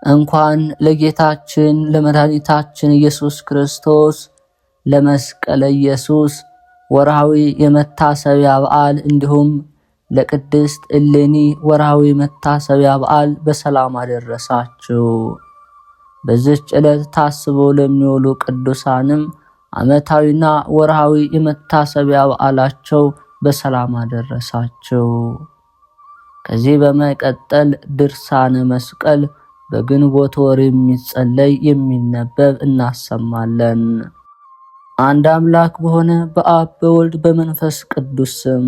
እንኳን ለጌታችን ለመድኃኒታችን ኢየሱስ ክርስቶስ ለመስቀለ ኢየሱስ ወርሃዊ የመታሰቢያ በዓል እንዲሁም ለቅድስት እሌኒ ወርሃዊ መታሰቢያ በዓል በሰላም አደረሳችሁ። በዚህች ዕለት ታስበው ለሚውሉ ቅዱሳንም ዓመታዊና ወርሃዊ የመታሰቢያ በዓላቸው በሰላም አደረሳችሁ። ከዚህ በመቀጠል ድርሳነ መስቀል በግንቦት ወር የሚጸለይ የሚነበብ እናሰማለን። አንድ አምላክ በሆነ በአብ በወልድ በመንፈስ ቅዱስ ስም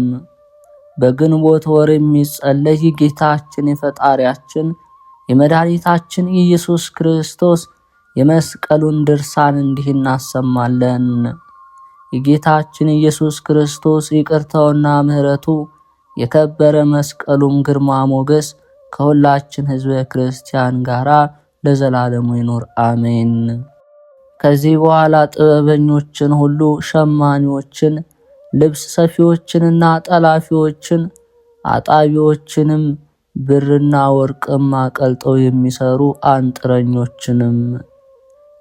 በግንቦት ወር የሚጸለይ የጌታችን የፈጣሪያችን የመድኃኒታችን የኢየሱስ ክርስቶስ የመስቀሉን ድርሳን እንዲህ እናሰማለን። የጌታችን ኢየሱስ ክርስቶስ ይቅርታውና ምሕረቱ የከበረ መስቀሉም ግርማ ሞገስ ከሁላችን ሕዝበ ክርስቲያን ጋራ ለዘላለሙ ይኖር አሜን። ከዚህ በኋላ ጥበበኞችን ሁሉ ሸማኔዎችን፣ ልብስ ሰፊዎችንና ጠላፊዎችን፣ አጣቢዎችንም ብርና ወርቅም አቀልጠው የሚሰሩ አንጥረኞችንም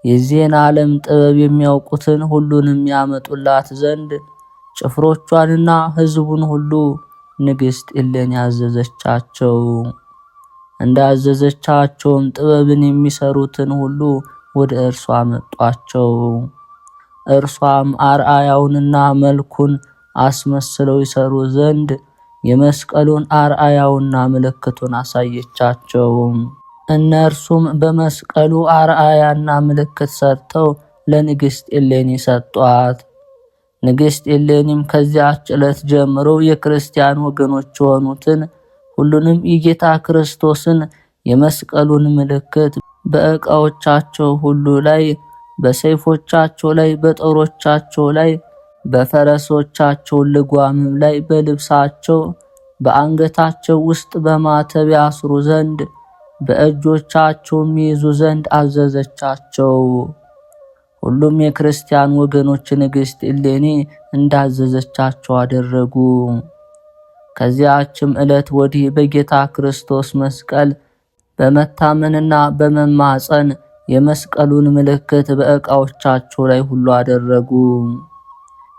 የዚህን ዓለም ጥበብ የሚያውቁትን ሁሉንም ያመጡላት ዘንድ ጭፍሮቿንና ሕዝቡን ሁሉ ንግሥት እሌኒ ያዘዘቻቸው። እንዳዘዘቻቸውም ጥበብን የሚሰሩትን ሁሉ ወደ እርሷ አመጧቸው። እርሷም አርአያውንና መልኩን አስመስለው ይሰሩ ዘንድ የመስቀሉን አርአያውና ምልክቱን አሳየቻቸው። እነርሱም በመስቀሉ አርአያና ምልክት ሰርተው ለንግሥት እሌኒ ሰጧት። ንግሥት እሌኒም ከዚያች ዕለት ጀምሮ የክርስቲያን ወገኖች የሆኑትን ሁሉንም የጌታ ክርስቶስን የመስቀሉን ምልክት በዕቃዎቻቸው ሁሉ ላይ፣ በሰይፎቻቸው ላይ፣ በጦሮቻቸው ላይ፣ በፈረሶቻቸው ልጓምም ላይ፣ በልብሳቸው፣ በአንገታቸው ውስጥ በማተብ ያስሩ ዘንድ በእጆቻቸውም ይይዙ ዘንድ አዘዘቻቸው። ሁሉም የክርስቲያን ወገኖች ንግሥት እሌኒ እንዳዘዘቻቸው አደረጉ። ከዚያችም ዕለት ወዲህ በጌታ ክርስቶስ መስቀል በመታመንና በመማፀን የመስቀሉን ምልክት በዕቃዎቻቸው ላይ ሁሉ አደረጉ።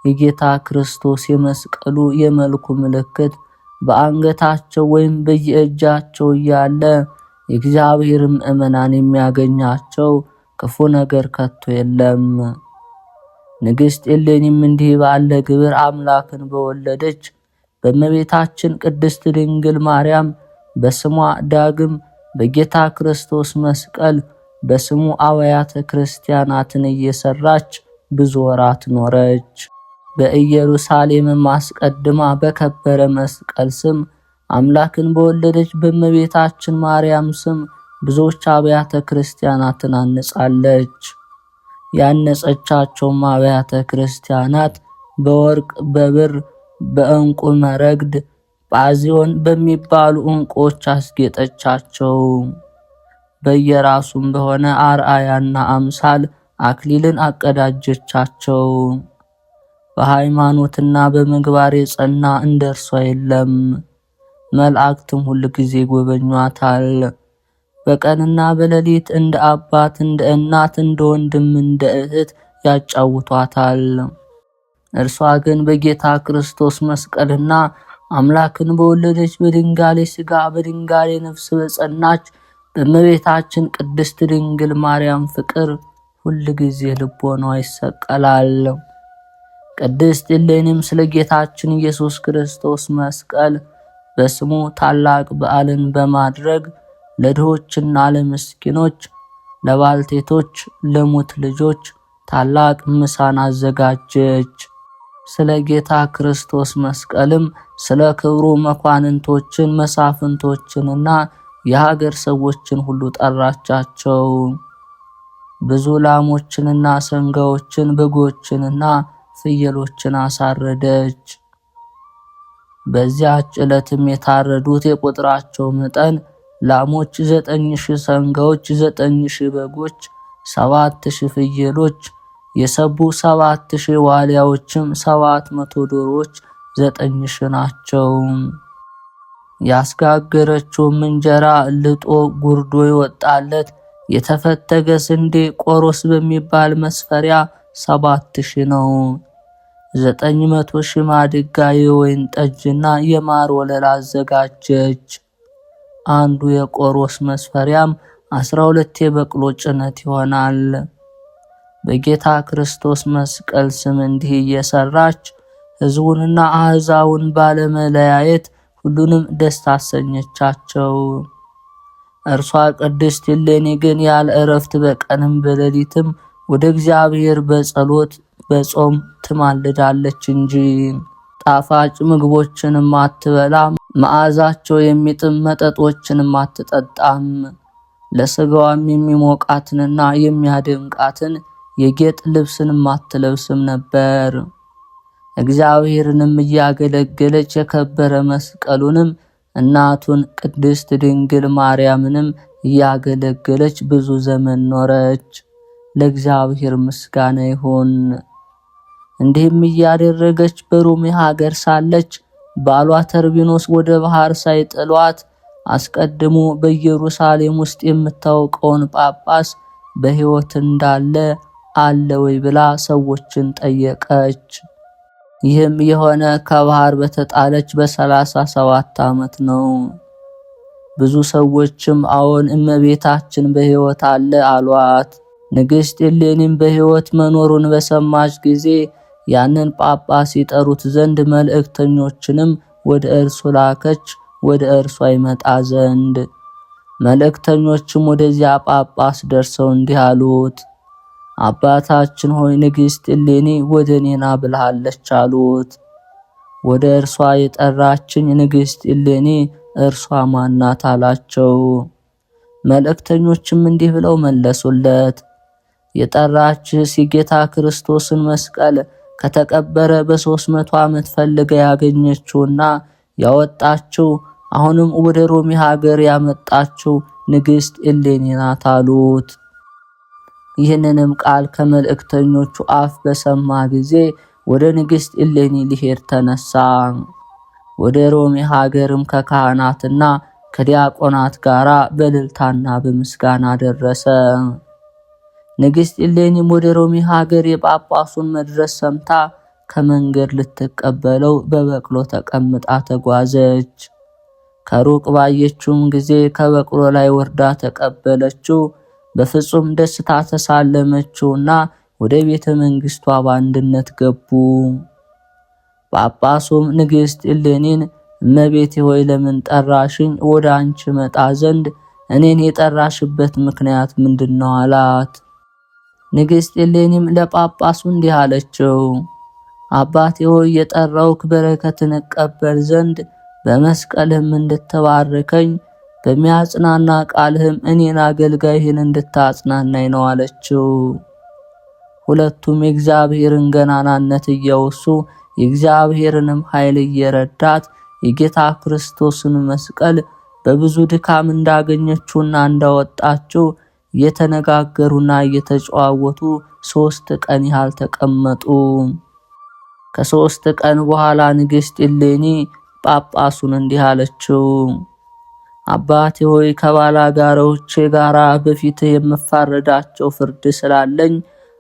የጌታ ክርስቶስ የመስቀሉ የመልኩ ምልክት በአንገታቸው ወይም በየእጃቸው እያለ የእግዚአብሔር ምእመናን የሚያገኛቸው ክፉ ነገር ከቶ የለም። ንግሥት እሌኒም እንዲህ ባለ ግብር አምላክን በወለደች በእመቤታችን ቅድስት ድንግል ማርያም በስሟ ዳግም በጌታ ክርስቶስ መስቀል በስሙ አብያተ ክርስቲያናትን እየሰራች ብዙ ወራት ኖረች። በኢየሩሳሌምም አስቀድማ በከበረ መስቀል ስም አምላክን በወለደች በእመቤታችን ማርያም ስም ብዙዎች አብያተ ክርስቲያናትን አንጻለች። ያነጸቻቸውም አብያተ ክርስቲያናት በወርቅ፣ በብር፣ በዕንቁ መረግድ፣ ጳዚዮን በሚባሉ ዕንቁዎች አስጌጠቻቸው። በየራሱም በሆነ አርአያና አምሳል አክሊልን አቀዳጀቻቸው። በሃይማኖትና በምግባር የጸና እንደርሷ የለም። መላእክትም ሁል ጊዜ ጎበኟታል። በቀንና በሌሊት እንደ አባት፣ እንደ እናት፣ እንደ ወንድም፣ እንደ እህት ያጫውቷታል። እርሷ ግን በጌታ ክርስቶስ መስቀልና አምላክን በወለደች በድንጋሌ ሥጋ በድንጋሌ ነፍስ በጸናች በእመቤታችን ቅድስት ድንግል ማርያም ፍቅር ሁል ጊዜ ልቦኗ ይሰቀላል። ቅድስት እሌኒም ስለ ጌታችን ኢየሱስ ክርስቶስ መስቀል በስሙ ታላቅ በዓልን በማድረግ ለድሆችና ለምስኪኖች፣ ለባልቴቶች፣ ለሙት ልጆች ታላቅ ምሳን አዘጋጀች። ስለ ጌታ ክርስቶስ መስቀልም ስለ ክብሩ መኳንንቶችን፣ መሳፍንቶችንና የሀገር ሰዎችን ሁሉ ጠራቻቸው። ብዙ ላሞችንና ሰንጋዎችን፣ በጎችንና ፍየሎችን አሳረደች። በዚያች ዕለትም የታረዱት የቁጥራቸው መጠን ላሞች 9,000፣ ሰንጋዎች 9,000፣ በጎች 7,000፣ ፍየሎች የሰቡ 7,000፣ ዋሊያዎችም 700 ዶሮዎች 9,000 ናቸው። ያስጋገረችውም እንጀራ ልጦ ጉርዶ ይወጣለት የተፈተገ ስንዴ ቆሮስ በሚባል መስፈሪያ 7000 ነው። 900 ሺህ ማድጋ የወይን ጠጅና የማር ወለላ አዘጋጀች። አንዱ የቆሮስ መስፈሪያም 12 የበቅሎ ጭነት ይሆናል። በጌታ ክርስቶስ መስቀል ስም እንዲህ እየሰራች ሕዝቡንና አሕዛቡን ባለመለያየት ሁሉንም ደስ አሰኘቻቸው። እርሷ ቅድስት እሌኒ ግን ያለ እረፍት በቀንም በሌሊትም ወደ እግዚአብሔር በጸሎት በጾም ትማልዳለች እንጂ ጣፋጭ ምግቦችንም አትበላም፣ መዓዛቸው የሚጥም መጠጦችንም አትጠጣም። ለሥጋዋም የሚሞቃትንና የሚያደምቃትን የጌጥ ልብስንም አትለብስም ነበር። እግዚአብሔርንም እያገለገለች የከበረ መስቀሉንም እናቱን ቅድስት ድንግል ማርያምንም እያገለገለች ብዙ ዘመን ኖረች። ለእግዚአብሔር ምስጋና ይሁን። እንዲህም እያደረገች በሮሜ ሀገር ሳለች ባሏ ተርቢኖስ ወደ ባህር ሳይጥሏት አስቀድሞ በኢየሩሳሌም ውስጥ የምታውቀውን ጳጳስ በሕይወት እንዳለ አለ ወይ ብላ ሰዎችን ጠየቀች። ይህም የሆነ ከባህር በተጣለች በ37 ዓመት ነው። ብዙ ሰዎችም አዎን እመቤታችን በሕይወት አለ አሏት። ንግሥት እሌኒም በሕይወት መኖሩን በሰማች ጊዜ ያንን ጳጳስ ይጠሩት ዘንድ መልእክተኞችንም ወደ እርሱ ላከች፣ ወደ እርሷ ይመጣ ዘንድ። መልእክተኞችም ወደዚያ ጳጳስ ደርሰው እንዲህ አሉት፣ አባታችን ሆይ ንግሥት እሌኒ ወደ እኔና ብልሃለች አሉት። ወደ እርሷ የጠራችኝ ንግሥት እሌኒ እርሷ ማናት አላቸው። መልእክተኞችም እንዲህ ብለው መለሱለት፣ የጠራችህ የጌታ ክርስቶስን መስቀል ከተቀበረ በ300 ዓመት ፈልጋ ያገኘችውና ያወጣችው አሁንም ወደ ሮሚ ሀገር ያመጣችው ንግሥት እሌኒ ናት አሉት። ይህንንም ቃል ከመልእክተኞቹ አፍ በሰማ ጊዜ ወደ ንግሥት እሌኒ ሊሄድ ተነሳ። ወደ ሮሚ ሀገርም ከካህናትና ከዲያቆናት ጋር በእልልታና በምስጋና ደረሰ። ንግሥት እሌኒም ወደ ሮሚ ሀገር የጳጳሱን መድረስ ሰምታ ከመንገድ ልትቀበለው በበቅሎ ተቀምጣ ተጓዘች። ከሩቅ ባየችውም ጊዜ ከበቅሎ ላይ ወርዳ ተቀበለችው። በፍጹም ደስታ ተሳለመችውና ወደ ቤተ መንግስቷ በአንድነት ገቡ። ጳጳሱም ንግሥት እሌኒን እመቤቴ ሆይ ለምን ጠራሽኝ? ወደ አንቺ መጣ ዘንድ እኔን የጠራሽበት ምክንያት ምንድነው? አላት። ንግሥት እሌኒም ለጳጳሱ እንዲህ አለችው፣ አባቴ ሆይ የጠራውክ በረከትን እቀበል ዘንድ በመስቀልህም እንድትባርከኝ በሚያጽናና ቃልህም እኔን አገልጋይህን እንድታጽናናኝ ነው አለችው። ሁለቱም የእግዚአብሔርን ገናናነት እያወሱ የእግዚአብሔርንም ኃይል እየረዳት የጌታ ክርስቶስን መስቀል በብዙ ድካም እንዳገኘችውና እንዳወጣችው እየተነጋገሩና እየተጨዋወቱ 3 ቀን ያህል ተቀመጡ። ከ3 ቀን በኋላ ንግሥት እሌኒ ጳጳሱን እንዲህ አለችው፣ አባቴ ሆይ ከባላጋራዎቼ ጋር በፊትህ የምፋረዳቸው ፍርድ ስላለኝ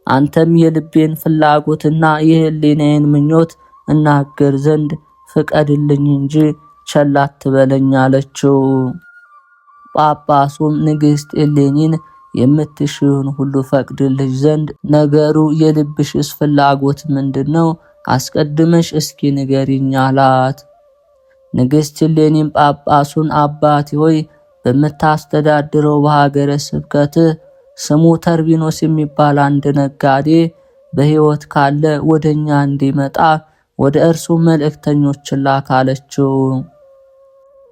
አንተም የልቤን ፍላጎትና የሕሊናዬን ምኞት እናገር ዘንድ ፍቀድልኝ እንጂ ቸል አትበለኝ አለችው። ጳጳሱም ንግሥት እሌኒን የምትሽውን ሁሉ ፈቅድልሽ ዘንድ ነገሩ የልብሽስ ፍላጎት ምንድነው? አስቀድመሽ እስኪ ንገሪኝ አላት። ንግሥት እሌኒም ጳጳሱን አባቴ ሆይ በምታስተዳድረው በሀገረ ስብከትህ ስሙ ተርቢኖስ የሚባል አንድ ነጋዴ በሕይወት ካለ ወደኛ እንዲመጣ ወደ እርሱ መልእክተኞችን ላክ አለችው።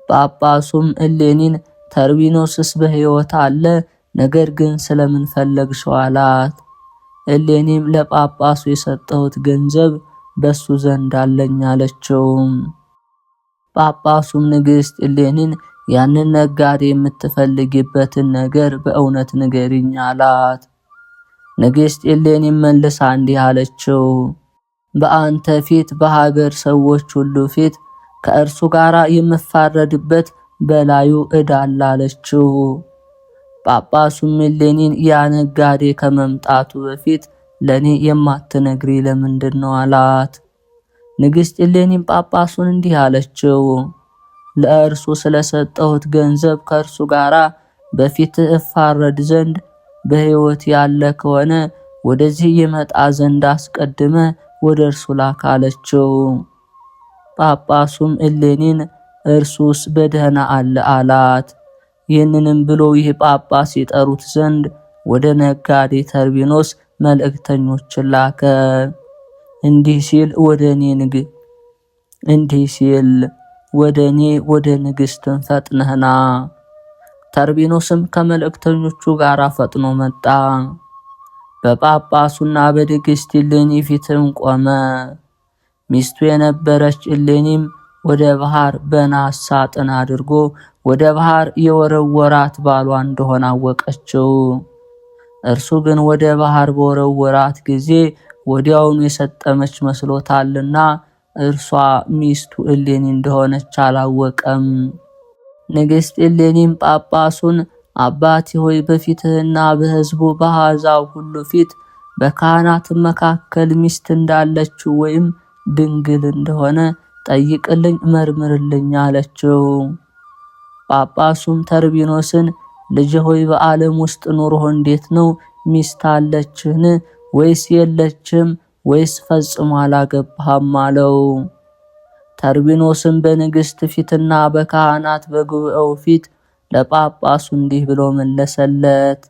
ጳጳሱም እሌኒን ተርቢኖስስ በሕይወት አለ፣ ነገር ግን ስለምን ፈለግሽው አላት። እሌኒም ለጳጳሱ የሰጠሁት ገንዘብ በሱ ዘንድ አለኝ አለችው። ጳጳሱም ንግሥት እሌኒን ያንን ነጋዴ የምትፈልጊበትን ነገር በእውነት ንገሪኝ አላት። ንግሥት እሌኒም መልሳ እንዲህ አለችው፣ በአንተ ፊት በሀገር ሰዎች ሁሉ ፊት ከእርሱ ጋር የምፋረድበት በላዩ ዕዳ አለችው። ጳጳሱም እሌኒን ያ ነጋዴ ከመምጣቱ በፊት ለኔ የማትነግሪ ለምንድን ነው አላት። ንግሥት እሌኒም ጳጳሱን እንዲህ አለችው፣ ለእርሱ ስለሰጠሁት ገንዘብ ከእርሱ ጋር በፊት እፋረድ ዘንድ በሕይወት ያለ ከሆነ ወደዚህ ይመጣ ዘንድ አስቀድመ ወደ እርሱ ላክ አለችው። ጳጳሱም እሌኒን እርሱስ በደህና አለ አላት። ይህንንም ብሎ ይህ ጳጳስ ይጠሩት ዘንድ ወደ ነጋዴ ተርቢኖስ መልእክተኞችን ላከ። እንዲህ ሲል ወደ እኔ ወደ ንግሥትን ፈጥነህና። ተርቢኖስም ከመልእክተኞቹ ጋር ፈጥኖ መጣ። በጳጳሱና በንግሥት እሌኒ ፊትም ቆመ። ሚስቱ የነበረች እሌኒም ወደ ባህር በናስ ሳጥን አድርጎ ወደ ባህር የወረወራት ባሏ እንደሆነ አወቀችው። እርሱ ግን ወደ ባህር በወረወራት ጊዜ ወዲያውኑ የሰጠመች መስሎታልና እርሷ ሚስቱ እሌኒ እንደሆነች አላወቀም። ንግሥት እሌኒም ጳጳሱን አባቴ ሆይ በፊትህና በሕዝቡ በአሕዛብ ሁሉ ፊት በካህናት መካከል ሚስት እንዳለችው ወይም ድንግል እንደሆነ ጠይቅልኝ፣ መርምርልኝ አለችው። ጳጳሱም ተርቢኖስን ልጅ ሆይ በዓለም ውስጥ ኑሮህ እንዴት ነው? ሚስት አለችህን ወይስ የለችም? ወይስ ፈጽሞ አላገባህም አለው። ተርቢኖስም በንግሥት ፊትና በካህናት በጉባኤው ፊት ለጳጳሱ እንዲህ ብሎ መለሰለት፣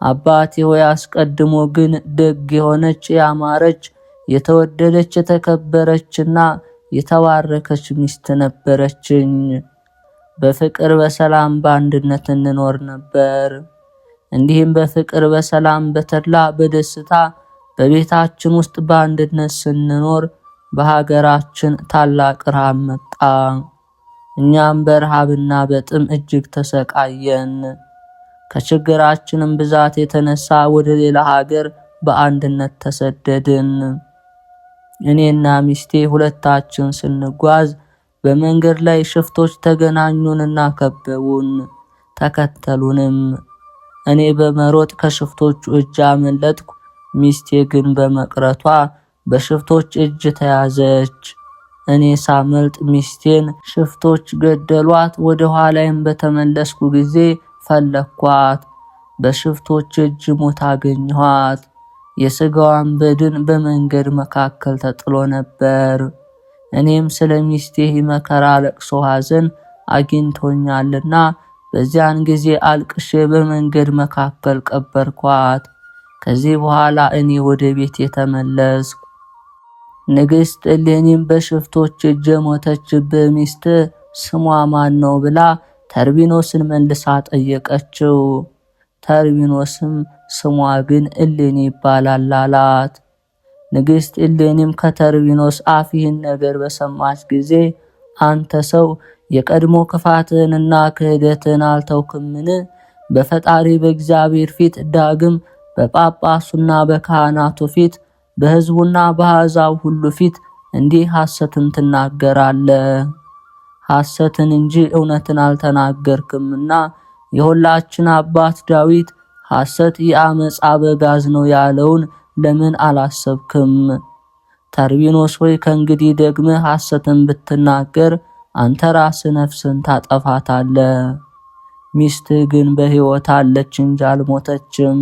አባቴ ሆይ አስቀድሞ ግን ደግ የሆነች ያማረች የተወደደች የተከበረችና የተባረከች ሚስት ነበረችኝ። በፍቅር በሰላም በአንድነት እንኖር ነበር። እንዲህም በፍቅር በሰላም በተድላ በደስታ በቤታችን ውስጥ በአንድነት ስንኖር በሀገራችን ታላቅ ረሃብ መጣ። እኛም በረሃብና በጥም እጅግ ተሰቃየን። ከችግራችንም ብዛት የተነሳ ወደ ሌላ ሀገር በአንድነት ተሰደድን። እኔና ሚስቴ ሁለታችን ስንጓዝ በመንገድ ላይ ሽፍቶች ተገናኙንና ከበቡን፣ ተከተሉንም። እኔ በመሮጥ ከሽፍቶቹ እጅ አመለጥኩ። ሚስቴ ግን በመቅረቷ በሽፍቶች እጅ ተያዘች። እኔ ሳመልጥ ሚስቴን ሽፍቶች ገደሏት። ወደ ኋላይም በተመለስኩ ጊዜ ፈለኳት። በሽፍቶች እጅ ሞታ አገኘኋት። የሥጋዋን በድን በመንገድ መካከል ተጥሎ ነበር። እኔም ስለ ሚስቴ መከራ፣ ለቅሶ፣ ሐዘን አግኝቶኛልና በዚያን ጊዜ አልቅሼ በመንገድ መካከል ቀበርኳት። ከዚህ በኋላ እኔ ወደ ቤት የተመለስኩ። ንግሥት እሌኒም በሽፍቶች እጅ የሞተችብህ ሚስት ስሟ ማን ነው ብላ ተርቢኖስን መልሳ ጠየቀችው። ተርቢኖስም ስሟ ግን እሌኒ ይባላል አላት። ንግሥት እሌኒም ከተርቢኖስ አፍ ይህን ነገር በሰማች ጊዜ አንተ ሰው የቀድሞ ክፋትህንና ክህደትህን አልተውክምን? በፈጣሪ በእግዚአብሔር ፊት ዳግም በጳጳሱና በካህናቱ ፊት በሕዝቡና በአሕዛብ ሁሉ ፊት እንዲህ ሐሰትን ትናገራለህ። ሐሰትን እንጂ እውነትን አልተናገርክምና የሁላችን አባት ዳዊት ሐሰት የአመፃ በጋዝ ነው ያለውን ለምን አላሰብክም? ተርቢኖስ ሆይ ከእንግዲህ ደግመህ ሐሰትን ብትናገር አንተ ራስህ ነፍስን ታጠፋታለህ። ሚስትህ ግን በሕይወት አለች እንጂ አልሞተችም።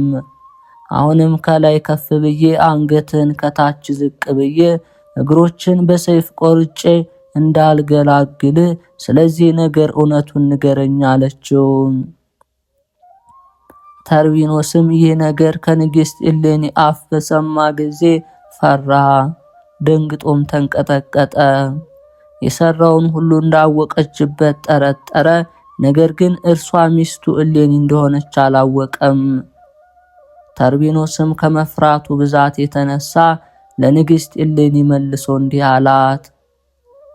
አሁንም ከላይ ከፍ ብዬ አንገትን ከታች ዝቅ ብዬ እግሮችን በሰይፍ ቆርጬ እንዳልገላግል ስለዚህ ነገር እውነቱን ንገረኝ አለችው። ተርቢኖስም ይህ ነገር ከንግሥት እሌኒ አፍ በሰማ ጊዜ ፈራ፣ ደንግጦም ተንቀጠቀጠ። የሰራውን ሁሉ እንዳወቀችበት ጠረጠረ። ነገር ግን እርሷ ሚስቱ እሌኒ እንደሆነች አላወቀም። ተርቢኖስም ከመፍራቱ ብዛት የተነሳ ለንግሥት እሌኒ መልሶ እንዲህ አላት፣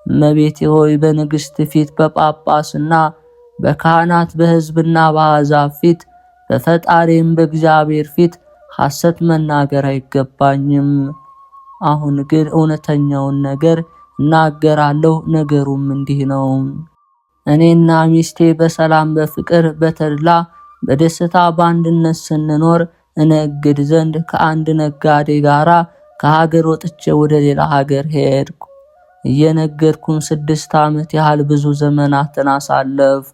እመቤቴ ሆይ በንግሥት ፊት በጳጳስና በካህናት በሕዝብና በአሕዛብ ፊት በፈጣሪም በእግዚአብሔር ፊት ሐሰት መናገር አይገባኝም። አሁን ግን እውነተኛውን ነገር እናገራለሁ። ነገሩም እንዲህ ነው። እኔና ሚስቴ በሰላም በፍቅር በተድላ በደስታ በአንድነት ስንኖር እነግድ ዘንድ ከአንድ ነጋዴ ጋራ ከሀገር ወጥቼ ወደ ሌላ ሀገር ሄድኩ። እየነገድኩም 6 ዓመት ያህል ብዙ ዘመናትን አሳለፍኩ።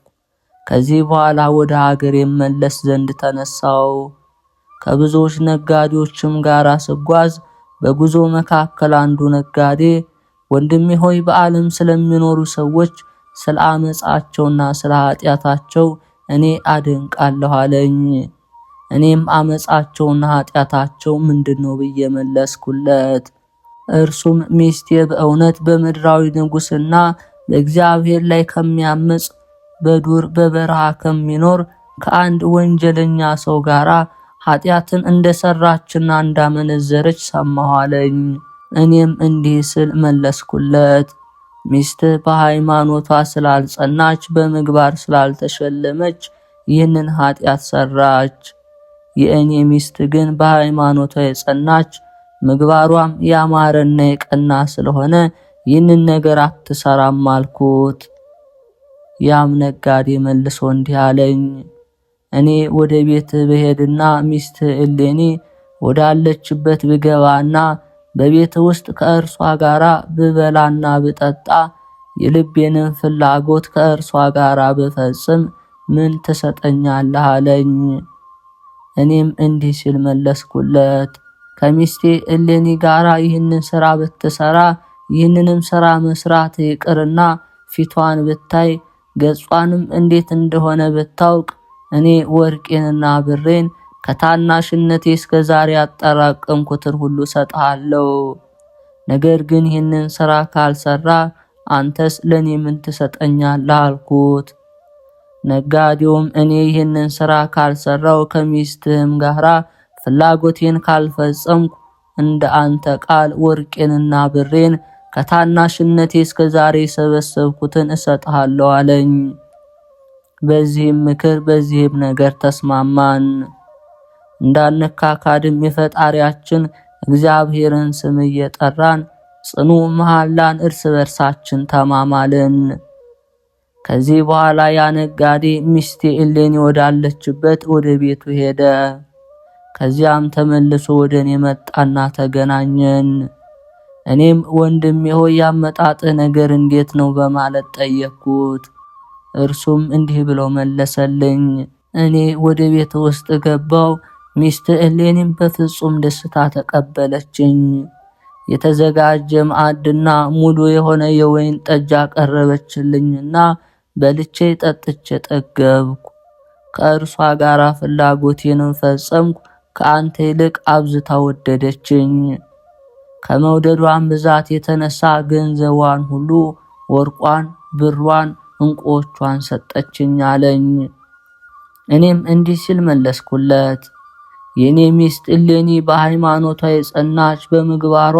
ከዚህ በኋላ ወደ ሀገር የመለስ ዘንድ ተነሳው። ከብዙዎች ነጋዴዎችም ጋር ስጓዝ በጉዞ መካከል አንዱ ነጋዴ ወንድሜ ሆይ በዓለም ስለሚኖሩ ሰዎች ስለ አመጻቸውና ስለ ኃጢአታቸው እኔ አደንቃለሁ አለኝ። እኔም አመጻቸውና ኃጢአታቸው ምንድነው ብዬ መለስኩለት። እርሱም ሚስቴ በእውነት በምድራዊ ንጉስና በእግዚአብሔር ላይ ከሚያምጽ በዱር በበረሃ ከሚኖር ከአንድ ወንጀለኛ ሰው ጋራ ኃጢአትን እንደሰራችና እንዳመነዘረች ሰማሁ አለኝ። እኔም እንዲህ ስል መለስኩለት፣ ሚስትህ በሃይማኖቷ ስላልጸናች በምግባር ስላልተሸለመች ይህንን ኃጢአት ሰራች። የእኔ ሚስት ግን በሃይማኖቷ የጸናች ምግባሯም ያማረና የቀና ስለሆነ ይህንን ነገር አትሰራም አልኩት። ያም ነጋዴ መልሶ እንዲህ አለኝ፣ እኔ ወደ ቤት ብሄድና ሚስት እሌኒ ወዳለችበት ብገባና በቤት ውስጥ ከእርሷ ጋራ ብበላና ብጠጣ የልቤንን ፍላጎት ከእርሷ ጋራ ብፈጽም ምን ትሰጠኛለህ አለኝ። እኔም እንዲህ ሲል መለስኩለት፣ ከሚስቴ እሌኒ ጋራ ይህንን ስራ ብትሰራ ይህንንም ስራ መስራት ይቅርና ፊቷን ብታይ ገጿንም እንዴት እንደሆነ ብታውቅ እኔ ወርቄንና ብሬን ከታናሽነቴ እስከ ዛሬ ያጠራቀምኩትን ሁሉ ሰጥሃለሁ። ነገር ግን ይህንን ስራ ካልሰራ አንተስ ለኔ ምን ትሰጠኛለህ አልኩት። ነጋዴውም እኔ ይህንን ስራ ካልሰራው ከሚስትህም ጋራ ፍላጎቴን ካልፈጸምኩ እንደ አንተ ቃል ወርቄንና ብሬን ከታናሽነቴ እስከ ዛሬ ሰበሰብኩትን እሰጥሃለሁ አለኝ። በዚህም ምክር በዚህም ነገር ተስማማን። እንዳንካካድም የፈጣሪያችን እግዚአብሔርን ስም እየጠራን ጽኑ መሐላን እርስ በርሳችን ተማማልን። ከዚህ በኋላ ያ ነጋዴ ሚስቴ እሌኒ ወዳለችበት ወደ ቤቱ ሄደ። ከዚያም ተመልሶ ወደ እኔ መጣና ተገናኘን። እኔም ወንድሜ ሆይ ያመጣጥህ ነገር እንዴት ነው በማለት ጠየቅኩት። እርሱም እንዲህ ብሎ መለሰልኝ፣ እኔ ወደ ቤት ውስጥ ገባው፣ ሚስት እሌኒም በፍጹም ደስታ ተቀበለችኝ። የተዘጋጀ ማዕድና ሙሉ የሆነ የወይን ጠጅ አቀረበችልኝና በልቼ ጠጥቼ ጠገብኩ። ከእርሷ ጋር ፍላጎቴንም ፈጸምኩ። ከአንተ ይልቅ አብዝታ ወደደችኝ። ከመውደዷን ብዛት የተነሳ ገንዘቧን ሁሉ፣ ወርቋን፣ ብሯን፣ እንቁዎቿን ሰጠችኝ አለኝ። እኔም እንዲህ ሲል መለስኩለት፣ የኔ ሚስት እሌኒ በሃይማኖቷ የጸናች በምግባሯ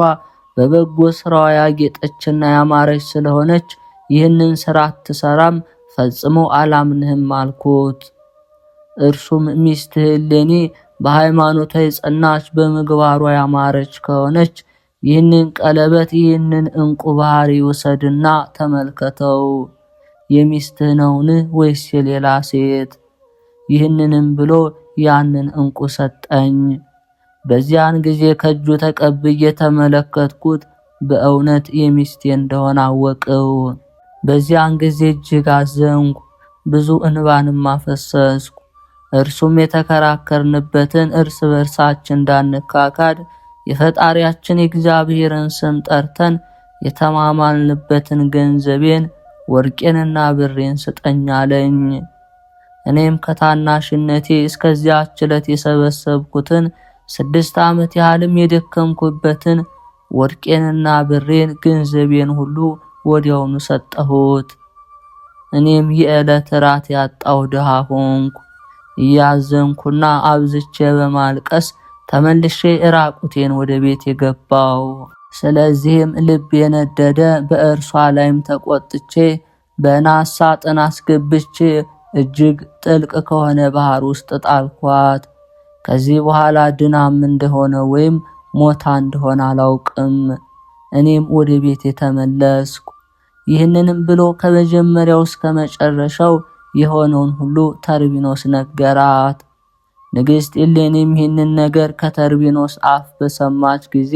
በበጎ ስራዋ ያጌጠችና ያማረች ስለሆነች ይህንን ስራ አትሰራም፣ ፈጽሞ አላምንህም አልኩት። እርሱም ሚስትህ እሌኒ በሃይማኖቷ የጸናች በምግባሯ ያማረች ከሆነች ይህንን ቀለበት ይህንን እንቁ ባህሪ ውሰድና ተመልከተው፣ የሚስትህ ነውን ወይስ የሌላ ሴት? ይህንንም ብሎ ያንን እንቁ ሰጠኝ። በዚያን ጊዜ ከእጁ ተቀብዬ ተመለከትኩት፣ በእውነት የሚስቴ እንደሆነ አወቅው። በዚያን ጊዜ እጅግ አዘንኩ፣ ብዙ እንባንም አፈሰስኩ። እርሱም የተከራከርንበትን እርስ በርሳችን እንዳንካካድ የፈጣሪያችን የእግዚአብሔርን ስም ጠርተን የተማማልንበትን ገንዘቤን ወርቄንና ብሬን ስጠኝ አለኝ። እኔም ከታናሽነቴ እስከዚያች ዕለት የሰበሰብኩትን 6 ዓመት ያህልም የደከምኩበትን ወርቄንና ብሬን ገንዘቤን ሁሉ ወዲያውኑ ሰጠሁት። እኔም የዕለት ራት ያጣው ድሃ ሆንኩ። እያዘንኩና አብዝቼ በማልቀስ ተመልሼ ራቁቴን ወደ ቤት የገባው። ስለዚህም ልብ የነደደ፣ በእርሷ ላይም ተቆጥቼ በናስ ሳጥን አስገብቼ እጅግ ጥልቅ ከሆነ ባህር ውስጥ ጣልኳት። ከዚህ በኋላ ድናም እንደሆነ ወይም ሞታ እንደሆነ አላውቅም። እኔም ወደ ቤት የተመለስኩ። ይህንንም ብሎ ከመጀመሪያው እስከ መጨረሻው የሆነውን ሁሉ ተርቢኖስ ነገራት። ንግሥት እሌኒም ይህንን ነገር ከተርቢኖስ አፍ በሰማች ጊዜ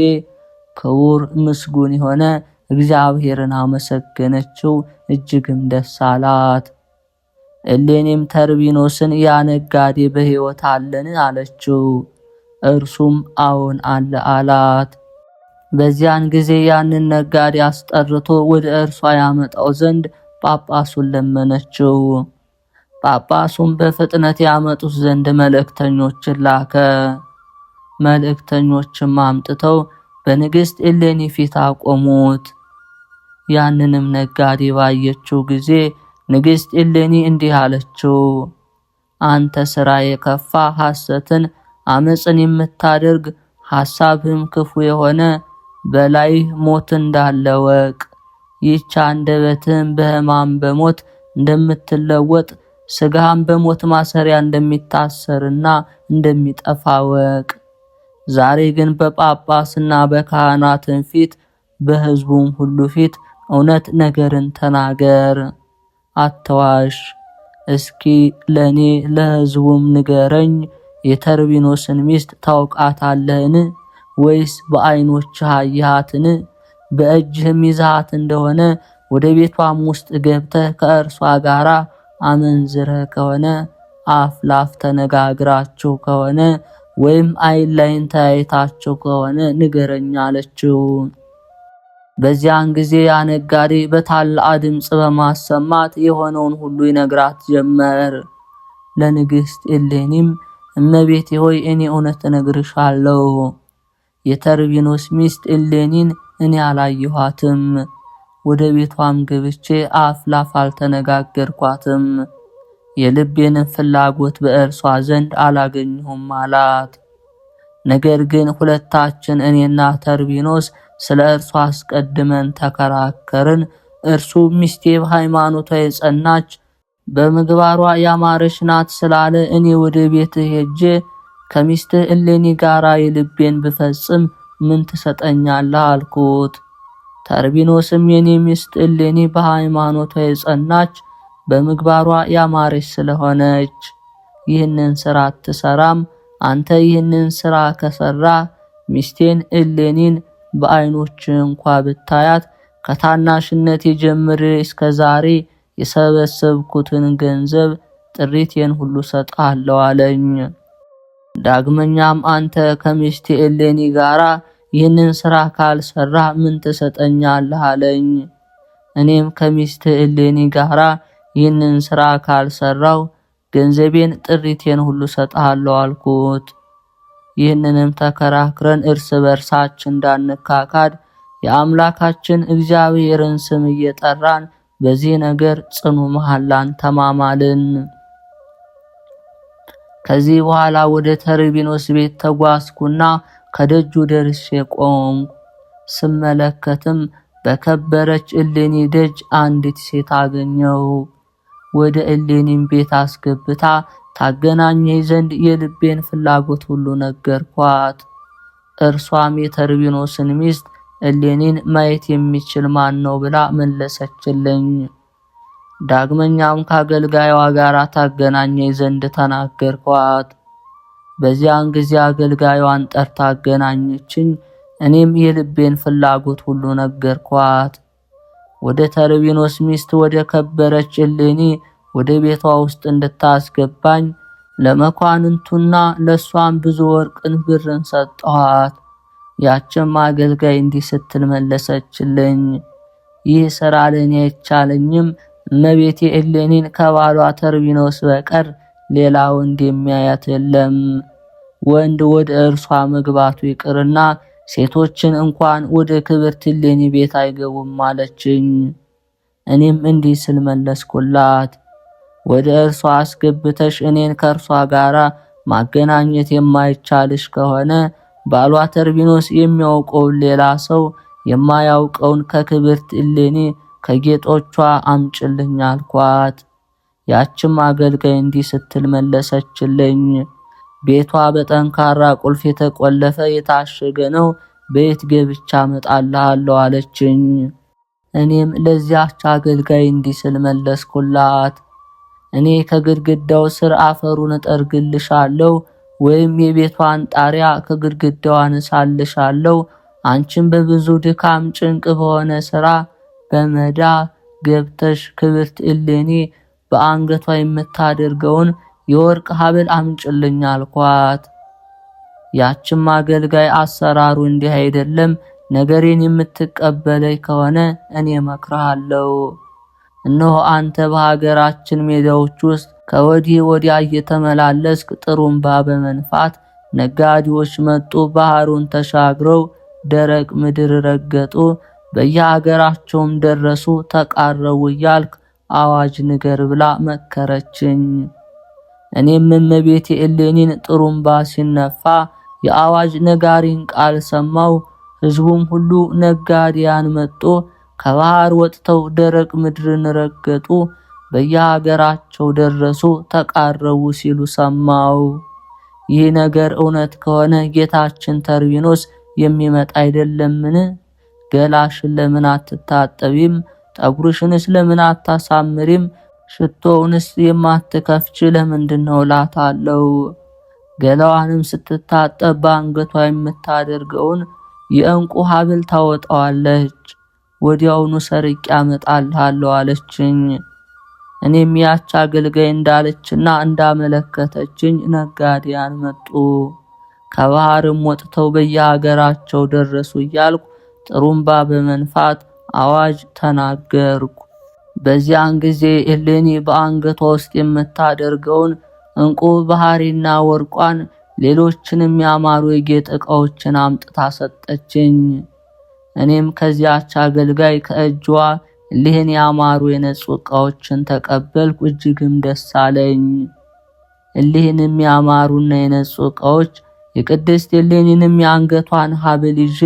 ክቡር ምስጉን የሆነ እግዚአብሔርን አመሰገነችው፣ እጅግም ደስ አላት። እሌኒም ተርቢኖስን ያ ነጋዴ በሕይወት አለን አለችው። እርሱም አዎን አለ አላት። በዚያን ጊዜ ያንን ነጋዴ አስጠርቶ ወደ እርሷ ያመጣው ዘንድ ጳጳሱን ለመነችው። ጳጳሱም በፍጥነት ያመጡት ዘንድ መልእክተኞችን ላከ። መልእክተኞችም አምጥተው በንግሥት እሌኒ ፊት አቆሙት። ያንንም ነጋዴ ባየችው ጊዜ ንግሥት እሌኒ እንዲህ አለችው፣ አንተ ሥራ የከፋ ሐሰትን፣ አመፅን የምታደርግ ሐሳብህም ክፉ የሆነ በላይህ ሞት እንዳለ ወቅ። ይህች አንደበትህም በሕማም በሞት እንደምትለወጥ ሥጋህም በሞት ማሰሪያ እንደሚታሰርና እንደሚጠፋ ወቅ። ዛሬ ግን በጳጳስና በካህናትን ፊት በሕዝቡም ሁሉ ፊት እውነት ነገርን ተናገር፣ አትዋሽ። እስኪ ለኔ ለሕዝቡም ንገረኝ፣ የተርቢኖስን ሚስት ታውቃታለህን? ወይስ በዓይኖችህ አየሃትን? በእጅህም ይዛሃት እንደሆነ ወደ ቤቷም ውስጥ ገብተህ ከእርሷ ጋር አመንዝረህ ከሆነ አፍ ላፍ ተነጋግራችሁ ከሆነ ወይም ዓይን ላይን ተያይታችሁ ከሆነ ንገረኝ አለችው። በዚያን ጊዜ ያ ነጋዴ በታላቅ ድምፅ በማሰማት የሆነውን ሁሉ ይነግራት ጀመር። ለንግሥት እሌኒም እመቤቴ ሆይ እኔ እውነት እነግርሻለሁ፣ የተርቢኖስ ሚስት እሌኒን እኔ አላየኋትም። ወደ ቤቷም ገብቼ አፍ ላፍ አልተነጋገርኳትም። የልቤን ፍላጎት በእርሷ ዘንድ አላገኘሁም አላት። ነገር ግን ሁለታችን እኔና ተርቢኖስ ስለ እርሷ አስቀድመን ተከራከርን። እርሱ ሚስቴ በሃይማኖቷ የጸናች በምግባሯ ያማረች ናት ስላለ እኔ ወደ ቤትህ ሄጄ ከሚስትህ እሌኒ ጋራ የልቤን ብፈጽም ምን ትሰጠኛለህ አልኩት። ተርቢኖስም የኔ ሚስት እሌኒ በሃይማኖቷ የጸናች በምግባሯ ያማረች ስለሆነች ይህንን ሥራ አትሰራም። አንተ ይህንን ሥራ ከሰራ ሚስቴን እሌኒን በዓይኖች እንኳ ብታያት ከታናሽነት ጀምሬ እስከ ዛሬ የሰበሰብኩትን ገንዘብ ጥሪቴን ሁሉ ሰጣለሁ አለኝ። ዳግመኛም አንተ ከሚስቴ እሌኒ ጋራ ይህንን ሥራ ካልሰራ ምን ትሰጠኛለህ አለኝ። እኔም ከሚስቴ እሌኒ ጋራ ይህንን ሥራ ካልሰራው ገንዘቤን ጥሪቴን ሁሉ ሰጣለሁ አልኩት። ይህንንም ተከራክረን እርስ በርሳችን እንዳንካካድ የአምላካችን እግዚአብሔርን ስም እየጠራን በዚህ ነገር ጽኑ መሐላን ተማማልን። ከዚህ በኋላ ወደ ተርቢኖስ ቤት ተጓዝኩና ከደጁ ደርሼ ቆምኩ። ስመለከትም በከበረች እሌኒ ደጅ አንዲት ሴት አገኘው። ወደ እሌኒም ቤት አስገብታ ታገናኘኝ ዘንድ የልቤን ፍላጎት ሁሉ ነገርኳት። እርሷም የተርቢኖስን ሚስት እሌኒን ማየት የሚችል ማን ነው ብላ መለሰችልኝ። ዳግመኛም ከአገልጋዩዋ ጋር ታገናኘኝ ዘንድ ተናገርኳት። በዚያን ጊዜ አገልጋዩዋን ጠርታ አገናኘችኝ። እኔም የልቤን ፍላጎት ሁሉ ነገርኳት። ወደ ተርቢኖስ ሚስት ወደ ከበረች እሌኒ ወደ ቤቷ ውስጥ እንድታስገባኝ ለመኳንንቱና ለሷም ብዙ ወርቅን ብርን ሰጠኋት። ያችም አገልጋይ እንዲህ ስትል መለሰችልኝ፣ ይህ ሥራ ለኔ አይቻለኝም። እመቤቴ እሌኒን ከባሏ ተርቢኖስ በቀር ሌላ ወንድ የሚያያት የለም። ወንድ ወደ እርሷ መግባቱ ይቅርና ሴቶችን እንኳን ወደ ክብርት እሌኒ ቤት አይገቡም አለችኝ። እኔም እንዲህ ስል መለስኩላት፣ ወደ እርሷ አስገብተሽ እኔን ከእርሷ ጋር ማገናኘት የማይቻልሽ ከሆነ ባሏ ተርቢኖስ የሚያውቀውን ሌላ ሰው የማያውቀውን ከክብርት እሌኒ ከጌጦቿ አምጭልኝ አልኳት። ያችም አገልጋይ እንዲህ ስትል መለሰችልኝ፣ ቤቷ በጠንካራ ቁልፍ የተቆለፈ የታሸገ ነው፣ ቤት ገብቻ እመጣልሃለሁ አለችኝ። እኔም ለዚያች አገልጋይ እንዲህ ስል መለስኩላት፣ እኔ ከግድግዳው ስር አፈሩን እጠርግልሻለሁ ወይም የቤቷን ጣሪያ ከግድግዳው አነሳልሻለሁ። አንቺም በብዙ ድካም ጭንቅ በሆነ ሥራ በመዳ ገብተሽ ክብርት እሌኒ በአንገቷ የምታደርገውን የወርቅ ሐብል አምጭልኝ አልኳት። ያችም አገልጋይ አሰራሩ እንዲህ አይደለም፣ ነገሬን የምትቀበለኝ ከሆነ እኔ እመክርሃለሁ። እነሆ አንተ በሀገራችን ሜዳዎች ውስጥ ከወዲህ ወዲያ እየተመላለስክ ጥሩምባ በመንፋት ነጋዴዎች መጡ፣ ባህሩን ተሻግረው ደረቅ ምድር ረገጡ፣ በየሀገራቸውም ደረሱ፣ ተቃረቡ እያልክ አዋጅ ንገር ብላ መከረችኝ። እኔም እመቤቴ እሌኒን ጥሩምባ ሲነፋ የአዋጅ ነጋሪን ቃል ሰማው። ሕዝቡም ሁሉ ነጋዴያን መጡ፣ ከባህር ወጥተው ደረቅ ምድርን ረገጡ፣ በየሀገራቸው ደረሱ፣ ተቃረቡ ሲሉ ሰማው። ይህ ነገር እውነት ከሆነ ጌታችን ተርቢኖስ የሚመጣ አይደለምን? ገላሽን ለምን አትታጠቢም? ጠጉርሽንስ ለምን አታሳምሪም? ሽቶውንስ የማትከፍች ለምንድነው እላታለሁ። ገላዋንም ስትታጠብ በአንገቷ የምታደርገውን የዕንቁ ሐብል ታወጣዋለች። ወዲያውኑ ሰርቄ አመጣልሃለሁ አለችኝ። እኔም ያች አገልጋይ እንዳለችና እንዳመለከተችኝ ነጋዴያን መጡ፣ ከባህርም ወጥተው በየሀገራቸው ደረሱ እያልኩ ጥሩምባ በመንፋት አዋጅ ተናገርኩ። በዚያን ጊዜ እሌኒ በአንገቷ ውስጥ የምታደርገውን ዕንቁ ባህሪና ወርቋን ሌሎችንም ያማሩ የጌጥ ዕቃዎችን አምጥታ ሰጠችኝ። እኔም ከዚያች አገልጋይ ከእጇ እሊህን ያማሩ የነጹ ዕቃዎችን ተቀበልኩ፣ እጅግም ደስ አለኝ። እሊህንም ያማሩና የነጹ ዕቃዎች የቅድስት እሌኒንም የአንገቷን ሐብል ይዤ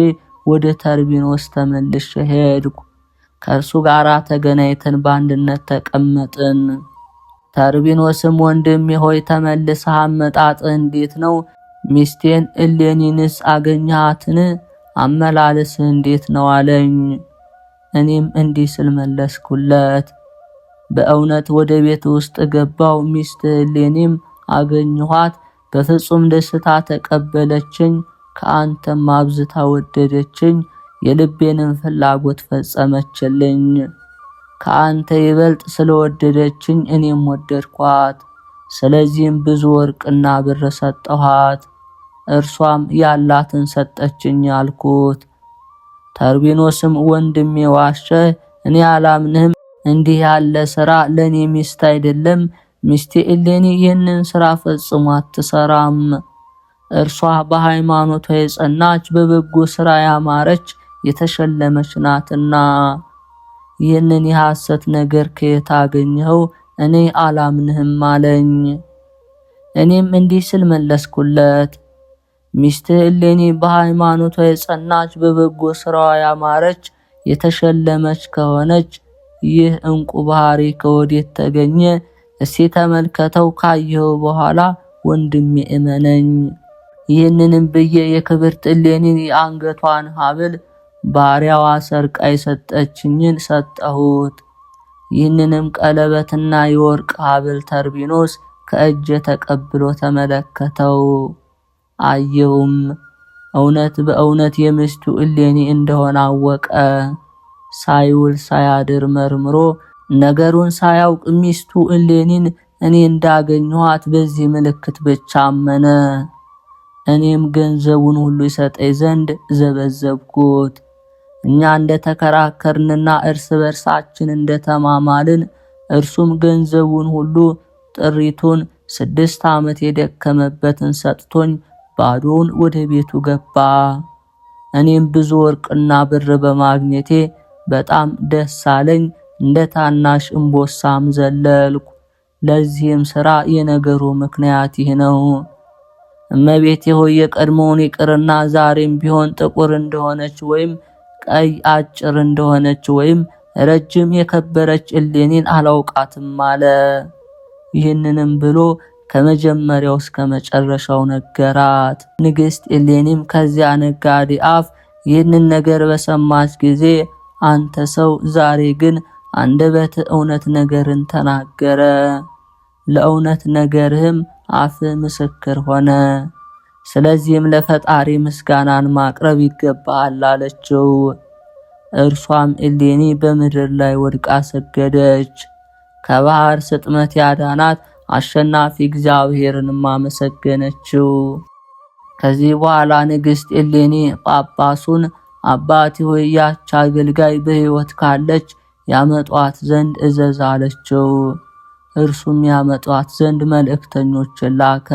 ወደ ተርቢኖስ ተመልሼ ሄድኩ። ከእርሱ ጋር ተገናኝተን በአንድነት ተቀመጥን። ተርቢኖስም ወንድሜ ሆይ ተመልሰህ አመጣጥህ እንዴት ነው? ሚስቴን እሌኒንስ አገኘሃትን? አመላለስህ እንዴት ነው አለኝ። እኔም እንዲህ ስል መለስኩለት፣ በእውነት ወደ ቤት ውስጥ ገባው፣ ሚስትህ እሌኒም አገኘኋት፣ በፍጹም ደስታ ተቀበለችኝ፣ ከአንተም አብዝታ ወደደችኝ፣ የልቤንም ፍላጎት ፈጸመችልኝ። ከአንተ ይበልጥ ስለወደደችኝ እኔም ወደድኳት። ስለዚህም ብዙ ወርቅና ብር ሰጠኋት፣ እርሷም ያላትን ሰጠችኝ አልኩት። ተርቢኖስም ወንድሜ ዋሸህ፣ እኔ አላምንህም። እንዲህ ያለ ሥራ ለኔ ሚስት አይደለም። ሚስቴ እሌኒ ይህንን ሥራ ፈጽሞ አትሰራም። እርሷ በሃይማኖቷ የጸናች በበጎ ሥራ ያማረች የተሸለመች ናትና። ይህንን የሐሰት ነገር ከየት አገኘኸው? እኔ አላምንህም አለኝ። እኔም እንዲህ ስል መለስኩለት፣ ሚስትህ እሌኒ በሃይማኖቷ የጸናች በበጎ ሥራዋ ያማረች የተሸለመች ከሆነች ይህ ዕንቁ ባህሪ ከወዴት ተገኘ? እስቲ ተመልከተው፣ ካየኸው በኋላ ወንድሜ እመነኝ። ይህንንም ብዬ የክብርት እሌኒን የአንገቷን ሐብል ባሪያዋ ሰርቃ የሰጠችኝን ሰጠሁት። ይህንንም ቀለበትና የወርቅ ሐብል ተርቢኖስ ከእጄ ተቀብሎ ተመለከተው። አየውም፣ እውነት በእውነት የሚስቱ እሌኒ እንደሆነ አወቀ። ሳይውል ሳያድር መርምሮ ነገሩን ሳያውቅ ሚስቱ እሌኒን እኔ እንዳገኘኋት በዚህ ምልክት ብቻ አመነ። እኔም ገንዘቡን ሁሉ ይሰጠኝ ዘንድ ዘበዘብኩት። እኛ እንደተከራከርንና እርስ በርሳችን እንደተማማልን እርሱም ገንዘቡን ሁሉ ጥሪቱን 6 ዓመት የደከመበትን ሰጥቶኝ ባዶውን ወደ ቤቱ ገባ። እኔም ብዙ ወርቅና ብር በማግኘቴ በጣም ደስ አለኝ፣ እንደ ታናሽ እምቦሳም ዘለልኩ። ለዚህም ሥራ የነገሩ ምክንያት ይህ ነው። እመቤቴ ሆይ የቀድሞውን ይቅርና ዛሬም ቢሆን ጥቁር እንደሆነች ወይም ቀይ አጭር እንደሆነች ወይም ረጅም የከበረች እሌኒን አላውቃትም አለ። ይህንንም ብሎ ከመጀመሪያው እስከ መጨረሻው ነገራት። ንግሥት እሌኒም ከዚያ ነጋዴ አፍ ይህንን ነገር በሰማች ጊዜ አንተ ሰው ዛሬ ግን አንደበት እውነት ነገርን ተናገረ፣ ለእውነት ነገርህም አፍ ምስክር ሆነ። ስለዚህም ለፈጣሪ ምስጋናን ማቅረብ ይገባሃል አለችው። እርሷም እሌኒ በምድር ላይ ወድቃ ሰገደች። ከባህር ስጥመት ያዳናት አሸናፊ እግዚአብሔርንም አመሰገነችው። ከዚህ በኋላ ንግሥት እሌኒ ጳጳሱን አባቴ ሆይ ያች አገልጋይ በሕይወት ካለች ያመጧት ዘንድ እዘዝ አለችው። እርሱም ያመጧት ዘንድ መልእክተኞችን ላከ።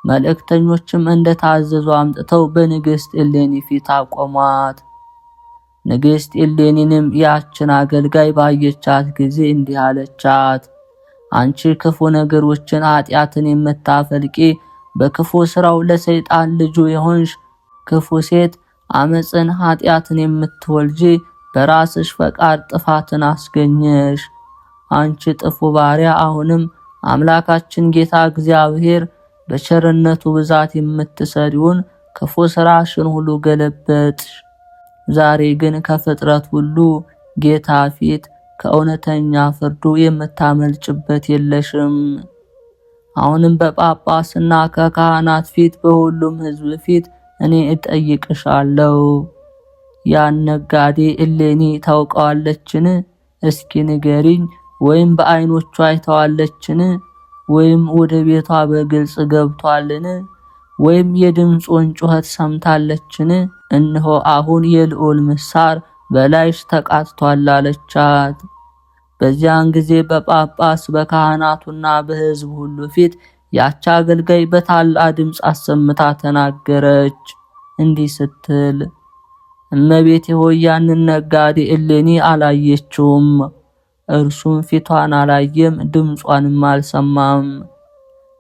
መልእክተኞችም እንደታዘዙ አምጥተው በንግሥት እሌኒ ፊት አቆሟት። ንግሥት እሌኒንም ያችን አገልጋይ ባየቻት ጊዜ እንዲህ አለቻት፣ አንቺ ክፉ ነገሮችን ኃጢአትን የምታፈልቂ በክፉ ስራው ለሰይጣን ልጁ የሆንሽ ክፉ ሴት፣ አመፅን ኃጢአትን የምትወልጂ በራስሽ ፈቃድ ጥፋትን አስገኘሽ። አንቺ ጥፉ ባሪያ፣ አሁንም አምላካችን ጌታ እግዚአብሔር በቸርነቱ ብዛት የምትሰሪውን ክፉ ስራሽን ሁሉ ገለበጥሽ። ዛሬ ግን ከፍጥረት ሁሉ ጌታ ፊት ከእውነተኛ ፍርዱ የምታመልጭበት የለሽም። አሁንም በጳጳስና ከካህናት ፊት በሁሉም ሕዝብ ፊት እኔ እጠይቅሻለሁ፣ ያን ነጋዴ እሌኒ ታውቀዋለችን? እስኪ ንገሪኝ። ወይም በዓይኖቿ አይተዋለችን? ወይም ወደ ቤቷ በግልጽ ገብቷልን? ወይም የድምፁን ጩኸት ሰምታለችን? እነሆ አሁን የልዑል ምሳር በላይሽ ተቃጥቷል አለቻት። በዚያን ጊዜ በጳጳስ በካህናቱና በሕዝብ ሁሉ ፊት ያች አገልጋይ በታላቅ ድምፅ አሰምታ ተናገረች እንዲህ ስትል፣ እመቤቴ ሆይ ያንን ነጋዴ እሌኒ አላየችውም። እርሱም ፊቷን አላየም፣ ድምጿንም አልሰማም።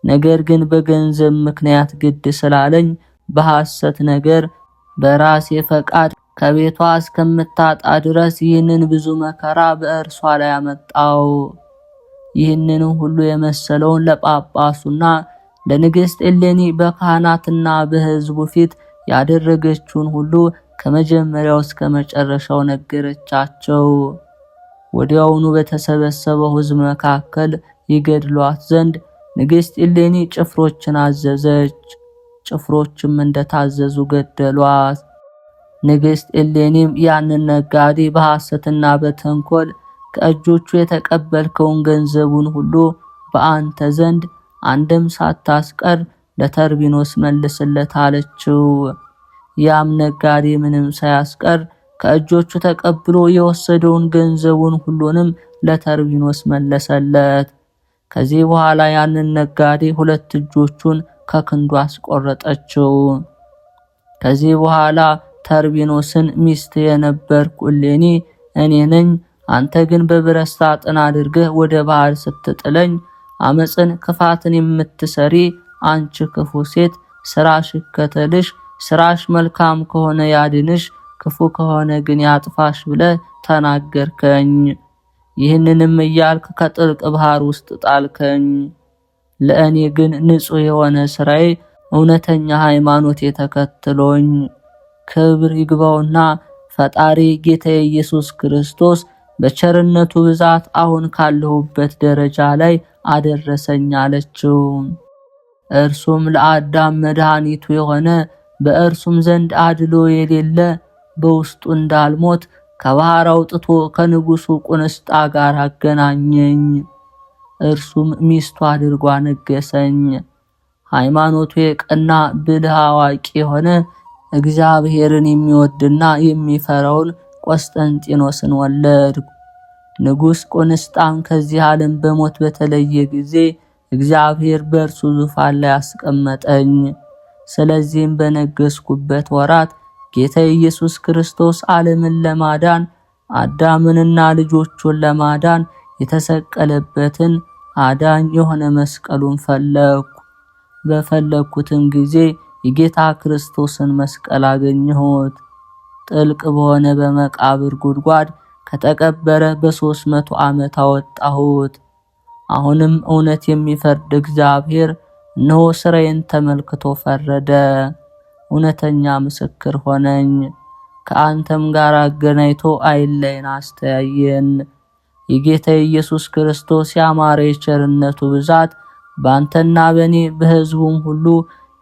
ነገር ግን በገንዘብ ምክንያት ግድ ስላለኝ በሐሰት ነገር በራሴ ፈቃድ ከቤቷ እስከምታጣ ድረስ ይህንን ብዙ መከራ በእርሷ ላይ አመጣው። ይህንን ሁሉ የመሰለውን ለጳጳሱና ለንግሥት እሌኒ በካህናትና በሕዝቡ ፊት ያደረገችውን ሁሉ ከመጀመሪያው እስከ መጨረሻው ነገረቻቸው። ወዲያውኑ በተሰበሰበው ሕዝብ መካከል ይገድሏት ዘንድ ንግሥት እሌኒ ጭፍሮችን አዘዘች። ጭፍሮችም እንደታዘዙ ገደሏት። ንግሥት እሌኒም ያንን ነጋዴ በሐሰትና በተንኮል ከእጆቹ የተቀበልከውን ገንዘቡን ሁሉ በአንተ ዘንድ አንድም ሳታስቀር ለተርቢኖስ መልስለት አለችው። ያም ነጋዴ ምንም ሳያስቀር ከእጆቹ ተቀብሎ የወሰደውን ገንዘቡን ሁሉንም ለተርቢኖስ መለሰለት። ከዚህ በኋላ ያንን ነጋዴ ሁለት እጆቹን ከክንዱ አስቆረጠችው። ከዚህ በኋላ ተርቢኖስን ሚስት የነበርኩ እሌኒ እኔ ነኝ፣ አንተ ግን በብረት ሳጥን አድርገህ ወደ ባህር ስትጥለኝ አመፅን ክፋትን የምትሰሪ አንቺ ክፉ ሴት ስራሽ ይከተልሽ፣ ስራሽ መልካም ከሆነ ያድንሽ፣ ክፉ ከሆነ ግን ያጥፋሽ ብለህ ተናገርከኝ። ይህንንም እያልክ ከጥልቅ ባህር ውስጥ ጣልከኝ። ለእኔ ግን ንጹሕ የሆነ ስራዬ እውነተኛ ሃይማኖት የተከትሎኝ ክብር ይግባውና ፈጣሪ ጌታ ኢየሱስ ክርስቶስ በቸርነቱ ብዛት አሁን ካለሁበት ደረጃ ላይ አደረሰኝ አለችው። እርሱም ለአዳም መድኃኒቱ የሆነ በእርሱም ዘንድ አድሎ የሌለ በውስጡ እንዳልሞት ከባህር አውጥቶ ከንጉሱ ቁንስጣ ጋር አገናኘኝ። እርሱም ሚስቱ አድርጎ አነገሰኝ። ሃይማኖቱ የቀና ብልህ አዋቂ የሆነ እግዚአብሔርን የሚወድና የሚፈራውን ቆስጠንጢኖስን ወለድኩ። ንጉሥ ቁንስጣም ከዚህ ዓለም በሞት በተለየ ጊዜ እግዚአብሔር በእርሱ ዙፋን ላይ አስቀመጠኝ። ስለዚህም በነገስኩበት ወራት ጌታ ኢየሱስ ክርስቶስ ዓለምን ለማዳን አዳምንና ልጆቹን ለማዳን የተሰቀለበትን አዳኝ የሆነ መስቀሉን ፈለኩ። በፈለኩትም ጊዜ የጌታ ክርስቶስን መስቀል አገኘሁት። ጥልቅ በሆነ በመቃብር ጉድጓድ ከተቀበረ በ300 ዓመት አወጣሁት። አሁንም እውነት የሚፈርድ እግዚአብሔር እነሆ ስራዬን ተመልክቶ ፈረደ፣ እውነተኛ ምስክር ሆነኝ። ከአንተም ጋር አገናኝቶ አይለየን አስተያየን። የጌታ ኢየሱስ ክርስቶስ ያማረ የቸርነቱ ብዛት ባንተና በኔ በሕዝቡም ሁሉ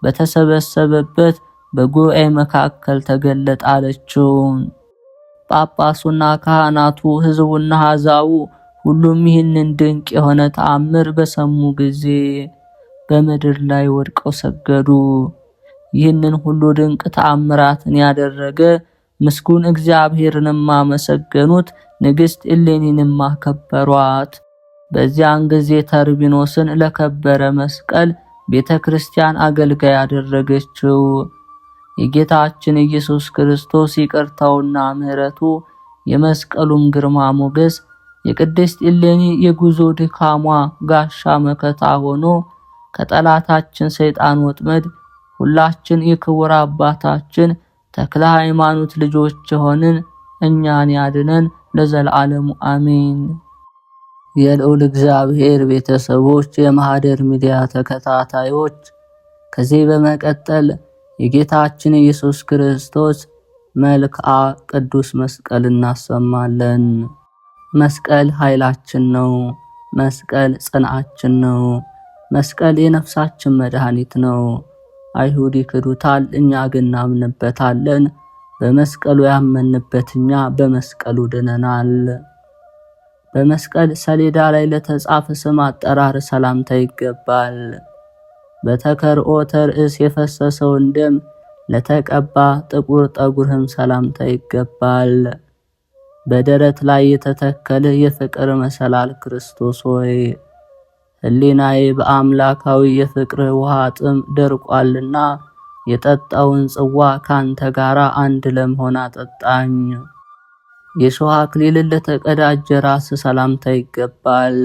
በተሰበሰበበት በጉባኤ መካከል ተገለጠ አለችው። ጳጳሱና ካህናቱ ሕዝቡና አሕዛቡ ሁሉም ይህንን ድንቅ የሆነ ተአምር በሰሙ ጊዜ በምድር ላይ ወድቀው ሰገዱ። ይህንን ሁሉ ድንቅ ተአምራትን ያደረገ ምስጉን እግዚአብሔርንም አመሰገኑት። ንግሥት እሌኒንም አከበሯት። በዚያን ጊዜ ተርቢኖስን ለከበረ መስቀል ቤተክርስቲያን አገልጋይ ያደረገችው። የጌታችን ኢየሱስ ክርስቶስ ይቅርታውና ምሕረቱ የመስቀሉም ግርማ ሞገስ የቅድስት እሌኒ የጉዞ ድካሟ ጋሻ መከታ ሆኖ ከጠላታችን ሰይጣን ወጥመድ ሁላችን የክቡር አባታችን ተክለ ሃይማኖት ልጆች ሆነን እኛን ያድነን ለዘላለሙ አሜን። የልዑል እግዚአብሔር ቤተሰቦች፣ የማህደር ሚዲያ ተከታታዮች፣ ከዚህ በመቀጠል የጌታችን ኢየሱስ ክርስቶስ መልክዓ ቅዱስ መስቀል እናሰማለን። መስቀል ኃይላችን ነው። መስቀል ጽንዓችን ነው። መስቀል የነፍሳችን መድኃኒት ነው። አይሁድ ይክዱታል፣ እኛ ግን እናምንበታለን። በመስቀሉ ያመንበት እኛ በመስቀሉ ድነናል። በመስቀል ሰሌዳ ላይ ለተጻፈ ስም አጠራር ሰላምታ ይገባል። በተከርኦተ ርዕስ የፈሰሰውን ደም ለተቀባ ጥቁር ጠጉርህም ሰላምታ ይገባል። በደረት ላይ የተተከለ የፍቅር መሰላል ክርስቶስ ሆይ ሕሊናዬ በአምላካዊ የፍቅር ውሃ ጥም ደርቋልና የጠጣውን ጽዋ ካንተ ጋር አንድ ለመሆን አጠጣኝ። የሾህ አክሊልን ለተቀዳጀ ራስ ሰላምታ ይገባል።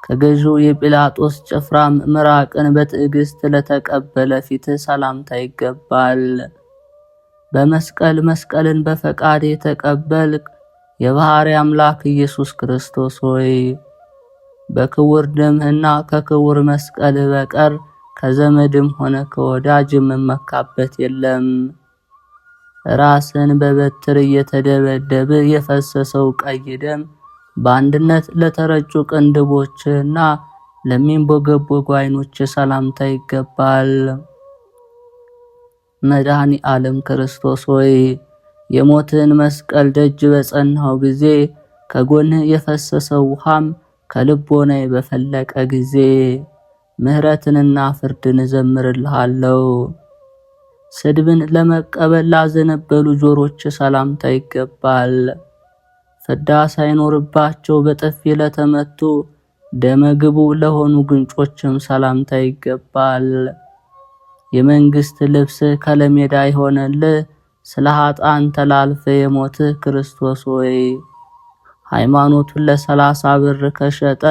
ከገዢው የጲላጦስ ጭፍራም ምራቅን በትዕግስት ለተቀበለ ፊትህ ሰላምታ ይገባል። በመስቀል መስቀልን በፈቃድ የተቀበልክ የባህሪ አምላክ ኢየሱስ ክርስቶስ ሆይ በክቡር ደምህና ከክቡር መስቀል በቀር ከዘመድም ሆነ ከወዳጅ የምመካበት የለም። ራስን በበትር እየተደበደበ የፈሰሰው ቀይ ደም በአንድነት ለተረጩ ቅንድቦችና ለሚንቦገቦጉ ዓይኖች ሰላምታ ይገባል። መድኃኔ ዓለም ክርስቶስ ሆይ የሞትን መስቀል ደጅ በጸናው ጊዜ ከጎንህ የፈሰሰው ውሃም ከልቦናዬ በፈለቀ ጊዜ ምሕረትንና ፍርድን እዘምርልሃለሁ። ስድብን ለመቀበል ላዘነበሉ ጆሮች ሰላምታ ይገባል። ፍዳ ሳይኖርባቸው በጥፊ ለተመቱ ደመግቡ ለሆኑ ጉንጮችም ሰላምታ ይገባል። የመንግስት ልብስ ከለሜዳ ይሆነልህ ስለ ኃጥአን ተላልፈ የሞትህ ክርስቶስ ሆይ ሃይማኖቱን ለ30 ብር ከሸጠ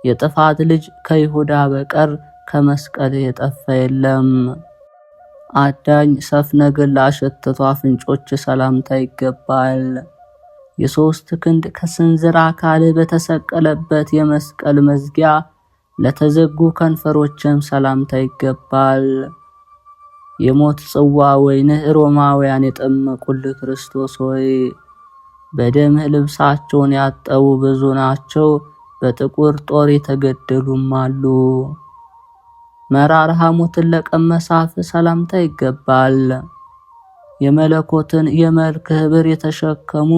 የጥፋት ልጅ ከይሁዳ በቀር ከመስቀል የጠፋ የለም። አዳኝ ሰፍነግን ላሸተቱ አፍንጮች ሰላምታ ይገባል። የሶስት ክንድ ከስንዝር አካል በተሰቀለበት የመስቀል መዝጊያ ለተዘጉ ከንፈሮችም ሰላምታ ይገባል። የሞት ጽዋ ወይንህ ሮማውያን የጠመቁልህ ክርስቶስ ሆይ በደምህ ልብሳቸውን ያጠቡ ብዙ ናቸው፣ በጥቁር ጦር የተገደሉም አሉ። መራር ሐሞትን ለቀመሰ አፍ ሰላምታ ይገባል። የመለኮትን የመልክ ህብር የተሸከሙ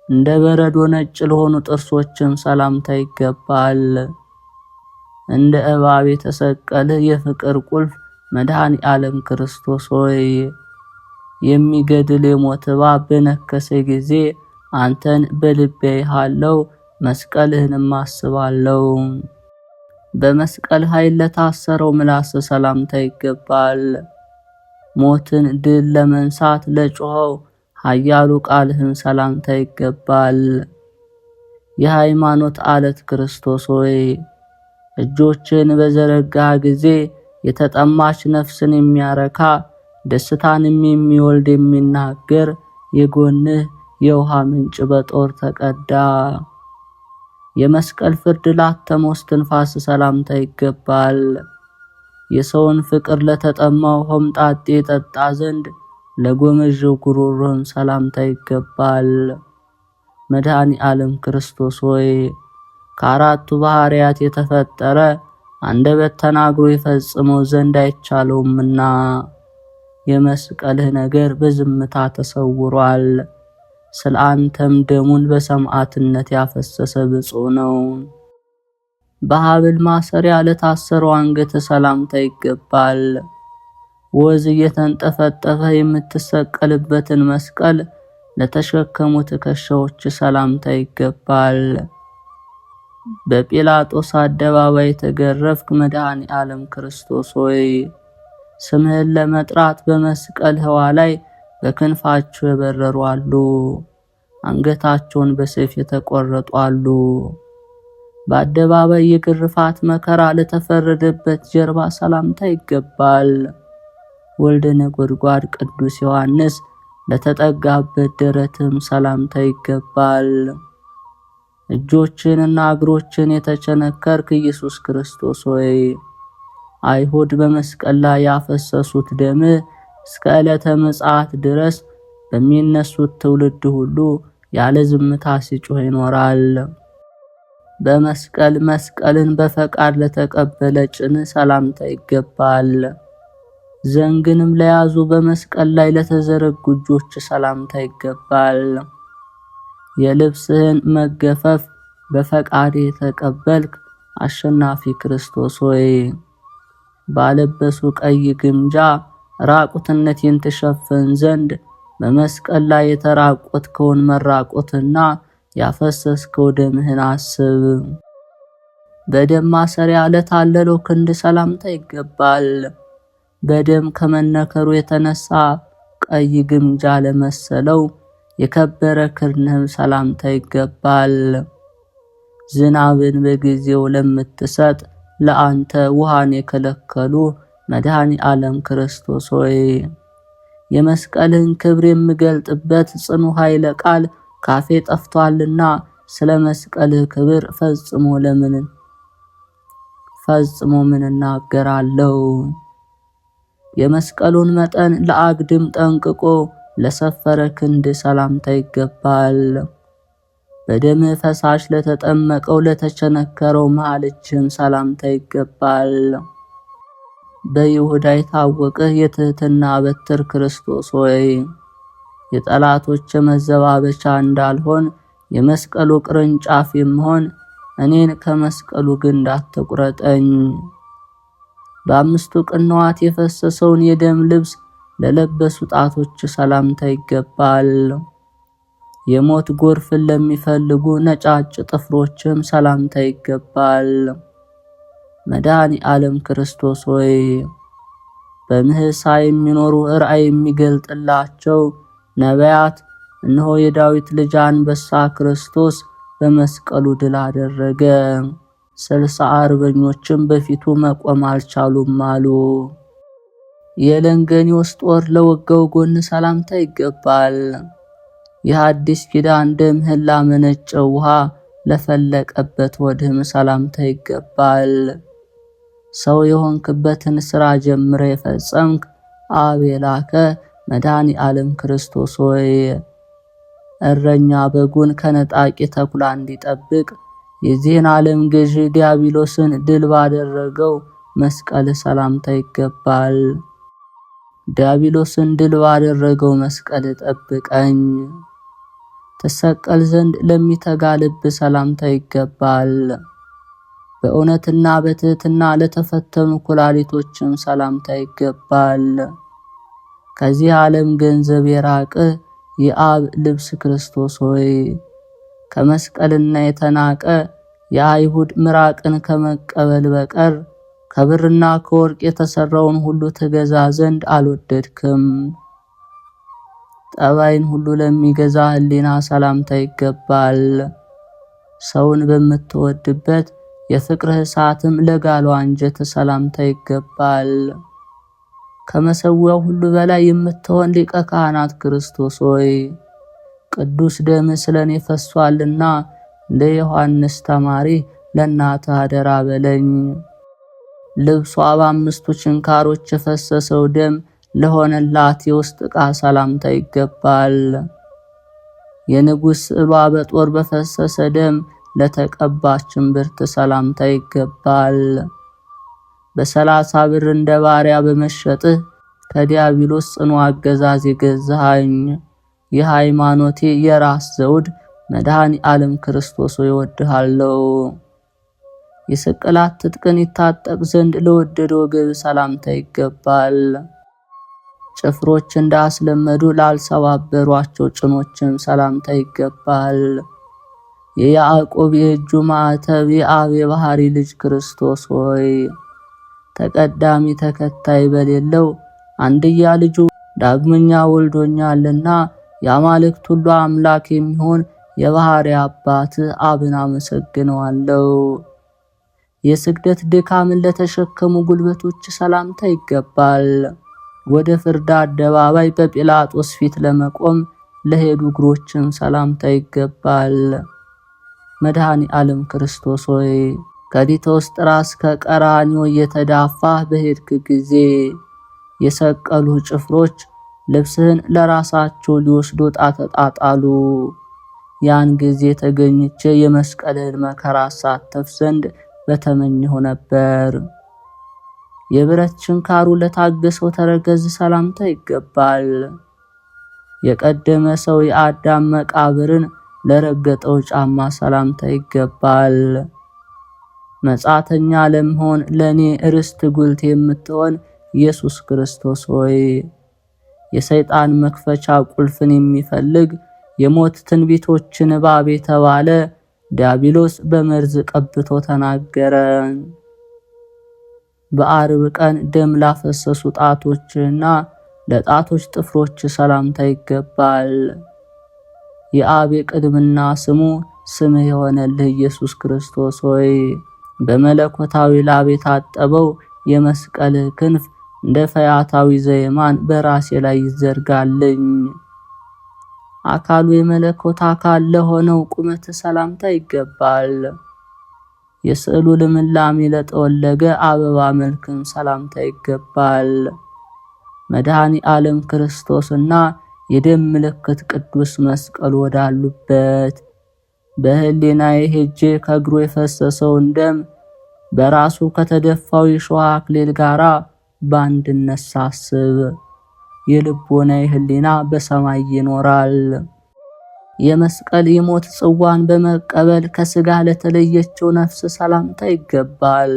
እንደ በረዶ ነጭ ለሆኑ ጥርሶችም ሰላምታ ይገባል። እንደ እባብ የተሰቀለ የፍቅር ቁልፍ መድኃኔ ዓለም ክርስቶስ ሆይ የሚገድል የሞት እባብ በነከሰ ጊዜ አንተን በልቤ ያለው መስቀልህንም አስባለሁ። በመስቀል ኃይል ለታሰረው ምላስ ሰላምታ ይገባል። ሞትን ድል ለመንሳት ለጮኸው ኃያሉ ቃልህም ሰላምታ ይገባል። የሃይማኖት አለት ክርስቶስ ሆይ እጆችን በዘረጋ ጊዜ የተጠማች ነፍስን የሚያረካ ደስታንም የሚወልድ የሚናገር የጎንህ የውሃ ምንጭ በጦር ተቀዳ። የመስቀል ፍርድ ላተመው እስትንፋስ ሰላምታ ይገባል። የሰውን ፍቅር ለተጠማው ሆምጣጤ ጠጣ ዘንድ ለጎመዥው ጉሮሮን ሰላምታ ይገባል። መድኃኔ ዓለም ክርስቶስ ሆይ ከአራቱ ባህሪያት የተፈጠረ አንደበት ተናግሮ ይፈጽመው ዘንድ አይቻለውምና የመስቀልህ ነገር በዝምታ ተሰውሯል። ስለ አንተም ደሙን በሰማዕትነት ያፈሰሰ ብፁዕ ነው። በሐብል ማሰሪያ ለታሰረው አንገት ሰላምታ ይገባል። ወዝ እየተንጠፈጠፈ የምትሰቀልበትን መስቀል ለተሸከሙ ትከሻዎች ሰላምታ ይገባል። በጲላጦስ አደባባይ የተገረፍክ መድኃኔ ዓለም ክርስቶስ ሆይ ስምህን ለመጥራት በመስቀል ህዋ ላይ በክንፋቸው የበረሩ አሉ፣ አንገታቸውን በሰይፍ የተቆረጡ አሉ። በአደባባይ የግርፋት መከራ ለተፈረደበት ጀርባ ሰላምታ ይገባል። ወልደ ነጎድጓድ ቅዱስ ዮሐንስ ለተጠጋበት ደረትም ሰላምታ ይገባል። እጆችንና እግሮችን የተቸነከርክ ኢየሱስ ክርስቶስ ሆይ አይሁድ በመስቀል ላይ ያፈሰሱት ደም እስከ ዕለተ ምጽአት ድረስ በሚነሱት ትውልድ ሁሉ ያለ ዝምታ ሲጮህ ይኖራል። በመስቀል መስቀልን በፈቃድ ለተቀበለ ጭን ሰላምታ ይገባል። ዘንግንም ለያዙ በመስቀል ላይ ለተዘረጉ እጆች ሰላምታ ይገባል። የልብስህን መገፈፍ በፈቃድ የተቀበልክ አሸናፊ ክርስቶስ ሆይ ባለበሱ ቀይ ግምጃ ራቁትነቴን ትሸፍን ዘንድ በመስቀል ላይ የተራቆትከውን መራቆትና ያፈሰስከው ደምህን አስብ። በደም ማሰሪያ ለታለለው ክንድ ሰላምታ ይገባል። በደም ከመነከሩ የተነሳ ቀይ ግምጃ ለመሰለው የከበረ ክርንህም ሰላምታ ይገባል። ዝናብን በጊዜው ለምትሰጥ ለአንተ ውሃን የከለከሉ መድኃኔ ዓለም ክርስቶስ ሆይ የመስቀልን ክብር የምገልጥበት ጽኑ ኃይለ ቃል ካፌ ጠፍቷልና ስለ መስቀልህ ክብር ፈጽሞ ምን እናገራለሁ? የመስቀሉን መጠን ለአግድም ጠንቅቆ ለሰፈረ ክንድ ሰላምታ ይገባል። በደም ፈሳሽ ለተጠመቀው ለተቸነከረው መሃል እጅህም ሰላምታ ይገባል። በይሁዳ የታወቅህ የትህትና በትር ክርስቶስ ሆይ የጠላቶች መዘባበቻ እንዳልሆን የመስቀሉ ቅርንጫፍ የምሆን እኔን ከመስቀሉ ግንድ አትቁረጠኝ። በአምስቱ ቅንዋት የፈሰሰውን የደም ልብስ ለለበሱ ጣቶች ሰላምታ ይገባል። የሞት ጎርፍን ለሚፈልጉ ነጫጭ ጥፍሮችም ሰላምታ ይገባል። መድኃኔ ዓለም ክርስቶስ ሆይ በምህሳ የሚኖሩ ራእይ የሚገልጥላቸው ነቢያት እነሆ የዳዊት ልጅ አንበሳ ክርስቶስ በመስቀሉ ድል አደረገ፣ 60 አርበኞችም በፊቱ መቆም አልቻሉም አሉ። የለንገኒዎስ ጦር ለወጋው ጎን ሰላምታ ይገባል። የሐዲስ ኪዳን ደምህን ላመነጨው ውሃ ለፈለቀበት ወድህም ሰላምታ ይገባል። ሰው የሆንክበትን ሥራ ጀምረ የፈጸምክ አብ የላከ መድኃኔ ዓለም ክርስቶስ ሆይ እረኛ በጉን ከነጣቂ ተኩላ እንዲጠብቅ የዚህን ዓለም ገዢ ዲያብሎስን ድል ባደረገው መስቀል ሰላምታ ይገባል። ዲያብሎስን ድል ባደረገው መስቀል ጠብቀኝ። ተሰቀል ዘንድ ለሚተጋ ልብ ሰላምታ ይገባል። በእውነትና በትህትና ለተፈተኑ ኩላሊቶችም ሰላምታ ይገባል። ከዚህ ዓለም ገንዘብ የራቅህ የአብ ልብስ ክርስቶስ ሆይ ከመስቀልና የተናቀ የአይሁድ ምራቅን ከመቀበል በቀር ከብርና ከወርቅ የተሰራውን ሁሉ ትገዛ ዘንድ አልወደድክም። ጠባይን ሁሉ ለሚገዛ ሕሊና ሰላምታ ይገባል። ሰውን በምትወድበት የፍቅርህ እሳትም ለጋሉ አንጀት ሰላምታ ይገባል። ከመሰዊያው ሁሉ በላይ የምትሆን ሊቀ ካህናት ክርስቶስ ሆይ ቅዱስ ደም ስለኔ ፈሷልና እንደ ዮሐንስ ተማሪ ለእናትህ አደራ በለኝ። ልብሷ በአምስቱ ችንካሮች የፈሰሰው ደም ለሆነላት የውስጥ ዕቃ ሰላምታ ይገባል። የንጉሥ ስዕሏ በጦር በፈሰሰ ደም ለተቀባችን ብርት ሰላምታ ይገባል። በ30 ብር እንደ ባሪያ በመሸጥህ ከዲያብሎስ ጽኑ አገዛዝ የገዛኸኝ የሃይማኖቴ የራስ ዘውድ መድኃኔ ዓለም ክርስቶስ ሆይ እወድሃለሁ። የስቅላት ትጥቅን ይታጠቅ ዘንድ ለወደደ ወገብ ሰላምታ ይገባል። ጭፍሮች እንዳስለመዱ ላልሰባበሯቸው ጭኖችም ሰላምታ ይገባል። የያዕቆብ የእጁ ማዕተብ የአብ የባህሪ ልጅ ክርስቶስ ሆይ ተቀዳሚ ተከታይ በሌለው አንድያ ልጁ ዳግመኛ ወልዶኛልና የአማልክት ሁሉ አምላክ የሚሆን የባህሪ አባት አብን አመሰግነዋለሁ። የስግደት ድካምን ለተሸከሙ ጉልበቶች ሰላምታ ይገባል። ወደ ፍርድ አደባባይ በጲላጦስ ፊት ለመቆም ለሄዱ እግሮችም ሰላምታ ይገባል። መድኃኔ ዓለም ክርስቶስ ሆይ ከዲቶስጥራ እስከ ቀራንዮ እየተዳፋህ በሄድክ ጊዜ የሰቀሉ ጭፍሮች ልብስህን ለራሳቸው ሊወስዱ ዕጣ ተጣጣሉ። ያን ጊዜ ተገኝቼ የመስቀልህን መከራ ሳተፍ ዘንድ በተመኘሁ ነበር። የብረት ችንካሩ ለታገሰው ተረከዝ ሰላምታ ይገባል። የቀደመ ሰው የአዳም መቃብርን ለረገጠው ጫማ ሰላምታ ይገባል። መጻተኛ ለመሆን ለኔ ርስት ጉልት የምትሆን ኢየሱስ ክርስቶስ ሆይ የሰይጣን መክፈቻ ቁልፍን የሚፈልግ የሞት ትንቢቶችን እባብ የተባለ ዲያብሎስ በመርዝ ቀብቶ ተናገረ። በአርብ ቀን ደም ላፈሰሱ ጣቶችና ለጣቶች ጥፍሮች ሰላምታ ይገባል። የአብ ቅድምና ስሙ ስምህ የሆነልህ ኢየሱስ ክርስቶስ ሆይ በመለኮታዊ ላብ የታጠበው የመስቀልህ ክንፍ እንደ ፈያታዊ ዘየማን በራሴ ላይ ይዘርጋልኝ። አካሉ የመለኮት አካል ለሆነው ቁመት ሰላምታ ይገባል። የስዕሉ ልምላሜ ለጠወለገ አበባ መልክም ሰላምታ ይገባል። መድኃኔ ዓለም ክርስቶስና የደም ምልክት ቅዱስ መስቀል ወዳሉበት በህሊናዬ ሄጄ ከእግሩ የፈሰሰውን ደም በራሱ ከተደፋው የሾህ አክሊል ጋራ በአንድነት ሳስብ የልቦናዬ ህሊና በሰማይ ይኖራል። የመስቀል የሞት ጽዋን በመቀበል ከስጋ ለተለየችው ነፍስ ሰላምታ ይገባል።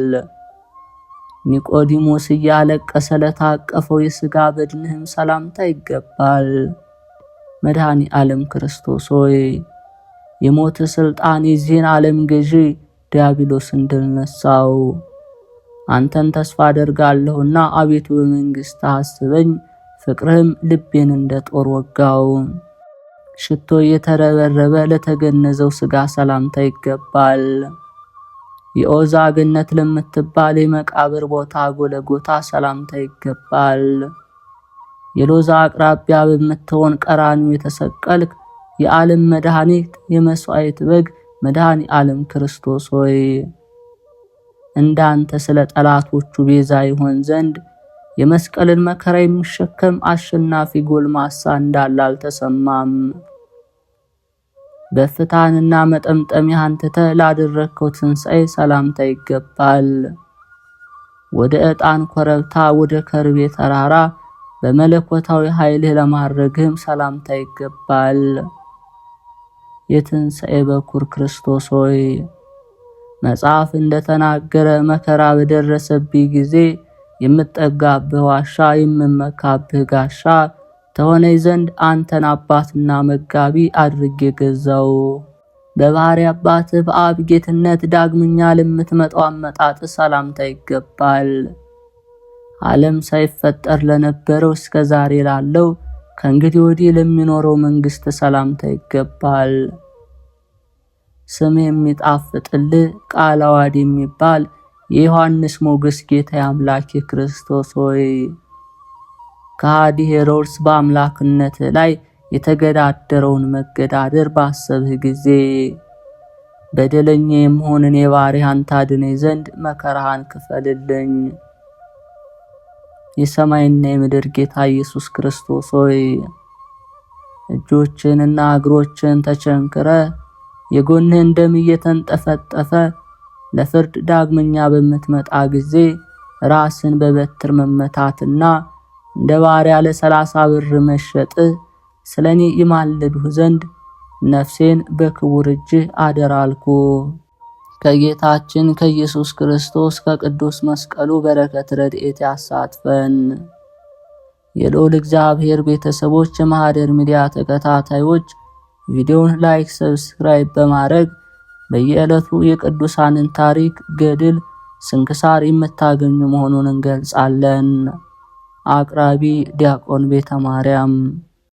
ኒቆዲሞስ እያለቀሰ ለታቀፈው የስጋ በድንህም ሰላምታ ይገባል። መድኃኔ ዓለም ክርስቶስ ሆይ የሞት ስልጣን የዚህን ዓለም ገዢ ዲያብሎስን ድል ነሳው። አንተን ተስፋ አደርጋለሁና አቤቱ በመንግስት አስበኝ፣ ፍቅርህም ልቤን እንደ ጦር ወጋው። ሽቶ የተረበረበ ለተገነዘው ስጋ ሰላምታ ይገባል። የኦዛ ገነት ለምትባል የመቃብር ቦታ ጎለጎታ ሰላምታ ይገባል። የሎዛ አቅራቢያ በምትሆን ቀራንዮ የተሰቀልክ የዓለም መድኃኒት የመስዋዕት በግ መድኃኔ ዓለም ክርስቶስ ሆይ እንዳንተ ስለ ጠላቶቹ ቤዛ ይሆን ዘንድ የመስቀልን መከራ የሚሸከም አሸናፊ ጎልማሳ እንዳለ አልተሰማም። በፍታንና መጠምጠሚያህን ትተህ ላደረግከው ትንሣኤ ሰላምታ ይገባል። ወደ ዕጣን ኮረብታ ወደ ከርቤ ተራራ በመለኮታዊ ኃይልህ ለማድረግህም ሰላምታ ይገባል። የትንሣኤ በኩር ክርስቶስ ሆይ መጽሐፍ እንደተናገረ መከራ በደረሰብኝ ጊዜ የምጠጋብህ ዋሻ የምመካብህ ጋሻ ተሆነኝ ዘንድ አንተን አባትና መጋቢ አድርጌ ገዛው። በባህሪ አባትህ በአብ ጌትነት ዳግመኛ ለምትመጣው አመጣጥ ሰላምታ ይገባል። ዓለም ሳይፈጠር ለነበረው እስከ ዛሬ ላለው ከእንግዲህ ወዲህ ለሚኖረው መንግስት ሰላምታ ይገባል። ስም የሚጣፍጥልህ ቃለ ዓዋዲ የሚባል የዮሐንስ ሞገስ ጌታ አምላክ ክርስቶስ ሆይ ከሃዲ ሄሮድስ በአምላክነት ላይ የተገዳደረውን መገዳደር ባሰብህ ጊዜ በደለኛ የምሆንን የባሪያህን ታድነኝ ዘንድ መከራህን ክፈልልኝ። የሰማይና የምድር ጌታ ኢየሱስ ክርስቶስ ሆይ እጆችንና እግሮችን ተቸንክረ የጎንህን ደም እየተንጠፈጠፈ ለፍርድ ዳግመኛ በምትመጣ ጊዜ ራስን በበትር መመታትና እንደ ባሪያ ለ30 ብር መሸጥ ስለኔ ይማልዱህ ዘንድ ነፍሴን በክቡር እጅህ አደራ አልኩ። ከጌታችን ከኢየሱስ ክርስቶስ ከቅዱስ መስቀሉ በረከት ረድኤት ያሳትፈን። የልዑል እግዚአብሔር ቤተሰቦች፣ የማህደር ሚዲያ ተከታታዮች ቪዲዮውን ላይክ፣ ሰብስክራይብ በማድረግ በየዕለቱ የቅዱሳንን ታሪክ፣ ገድል፣ ስንክሳር የምታገኙ መሆኑን እንገልጻለን። አቅራቢ ዲያቆን ቤተ ማርያም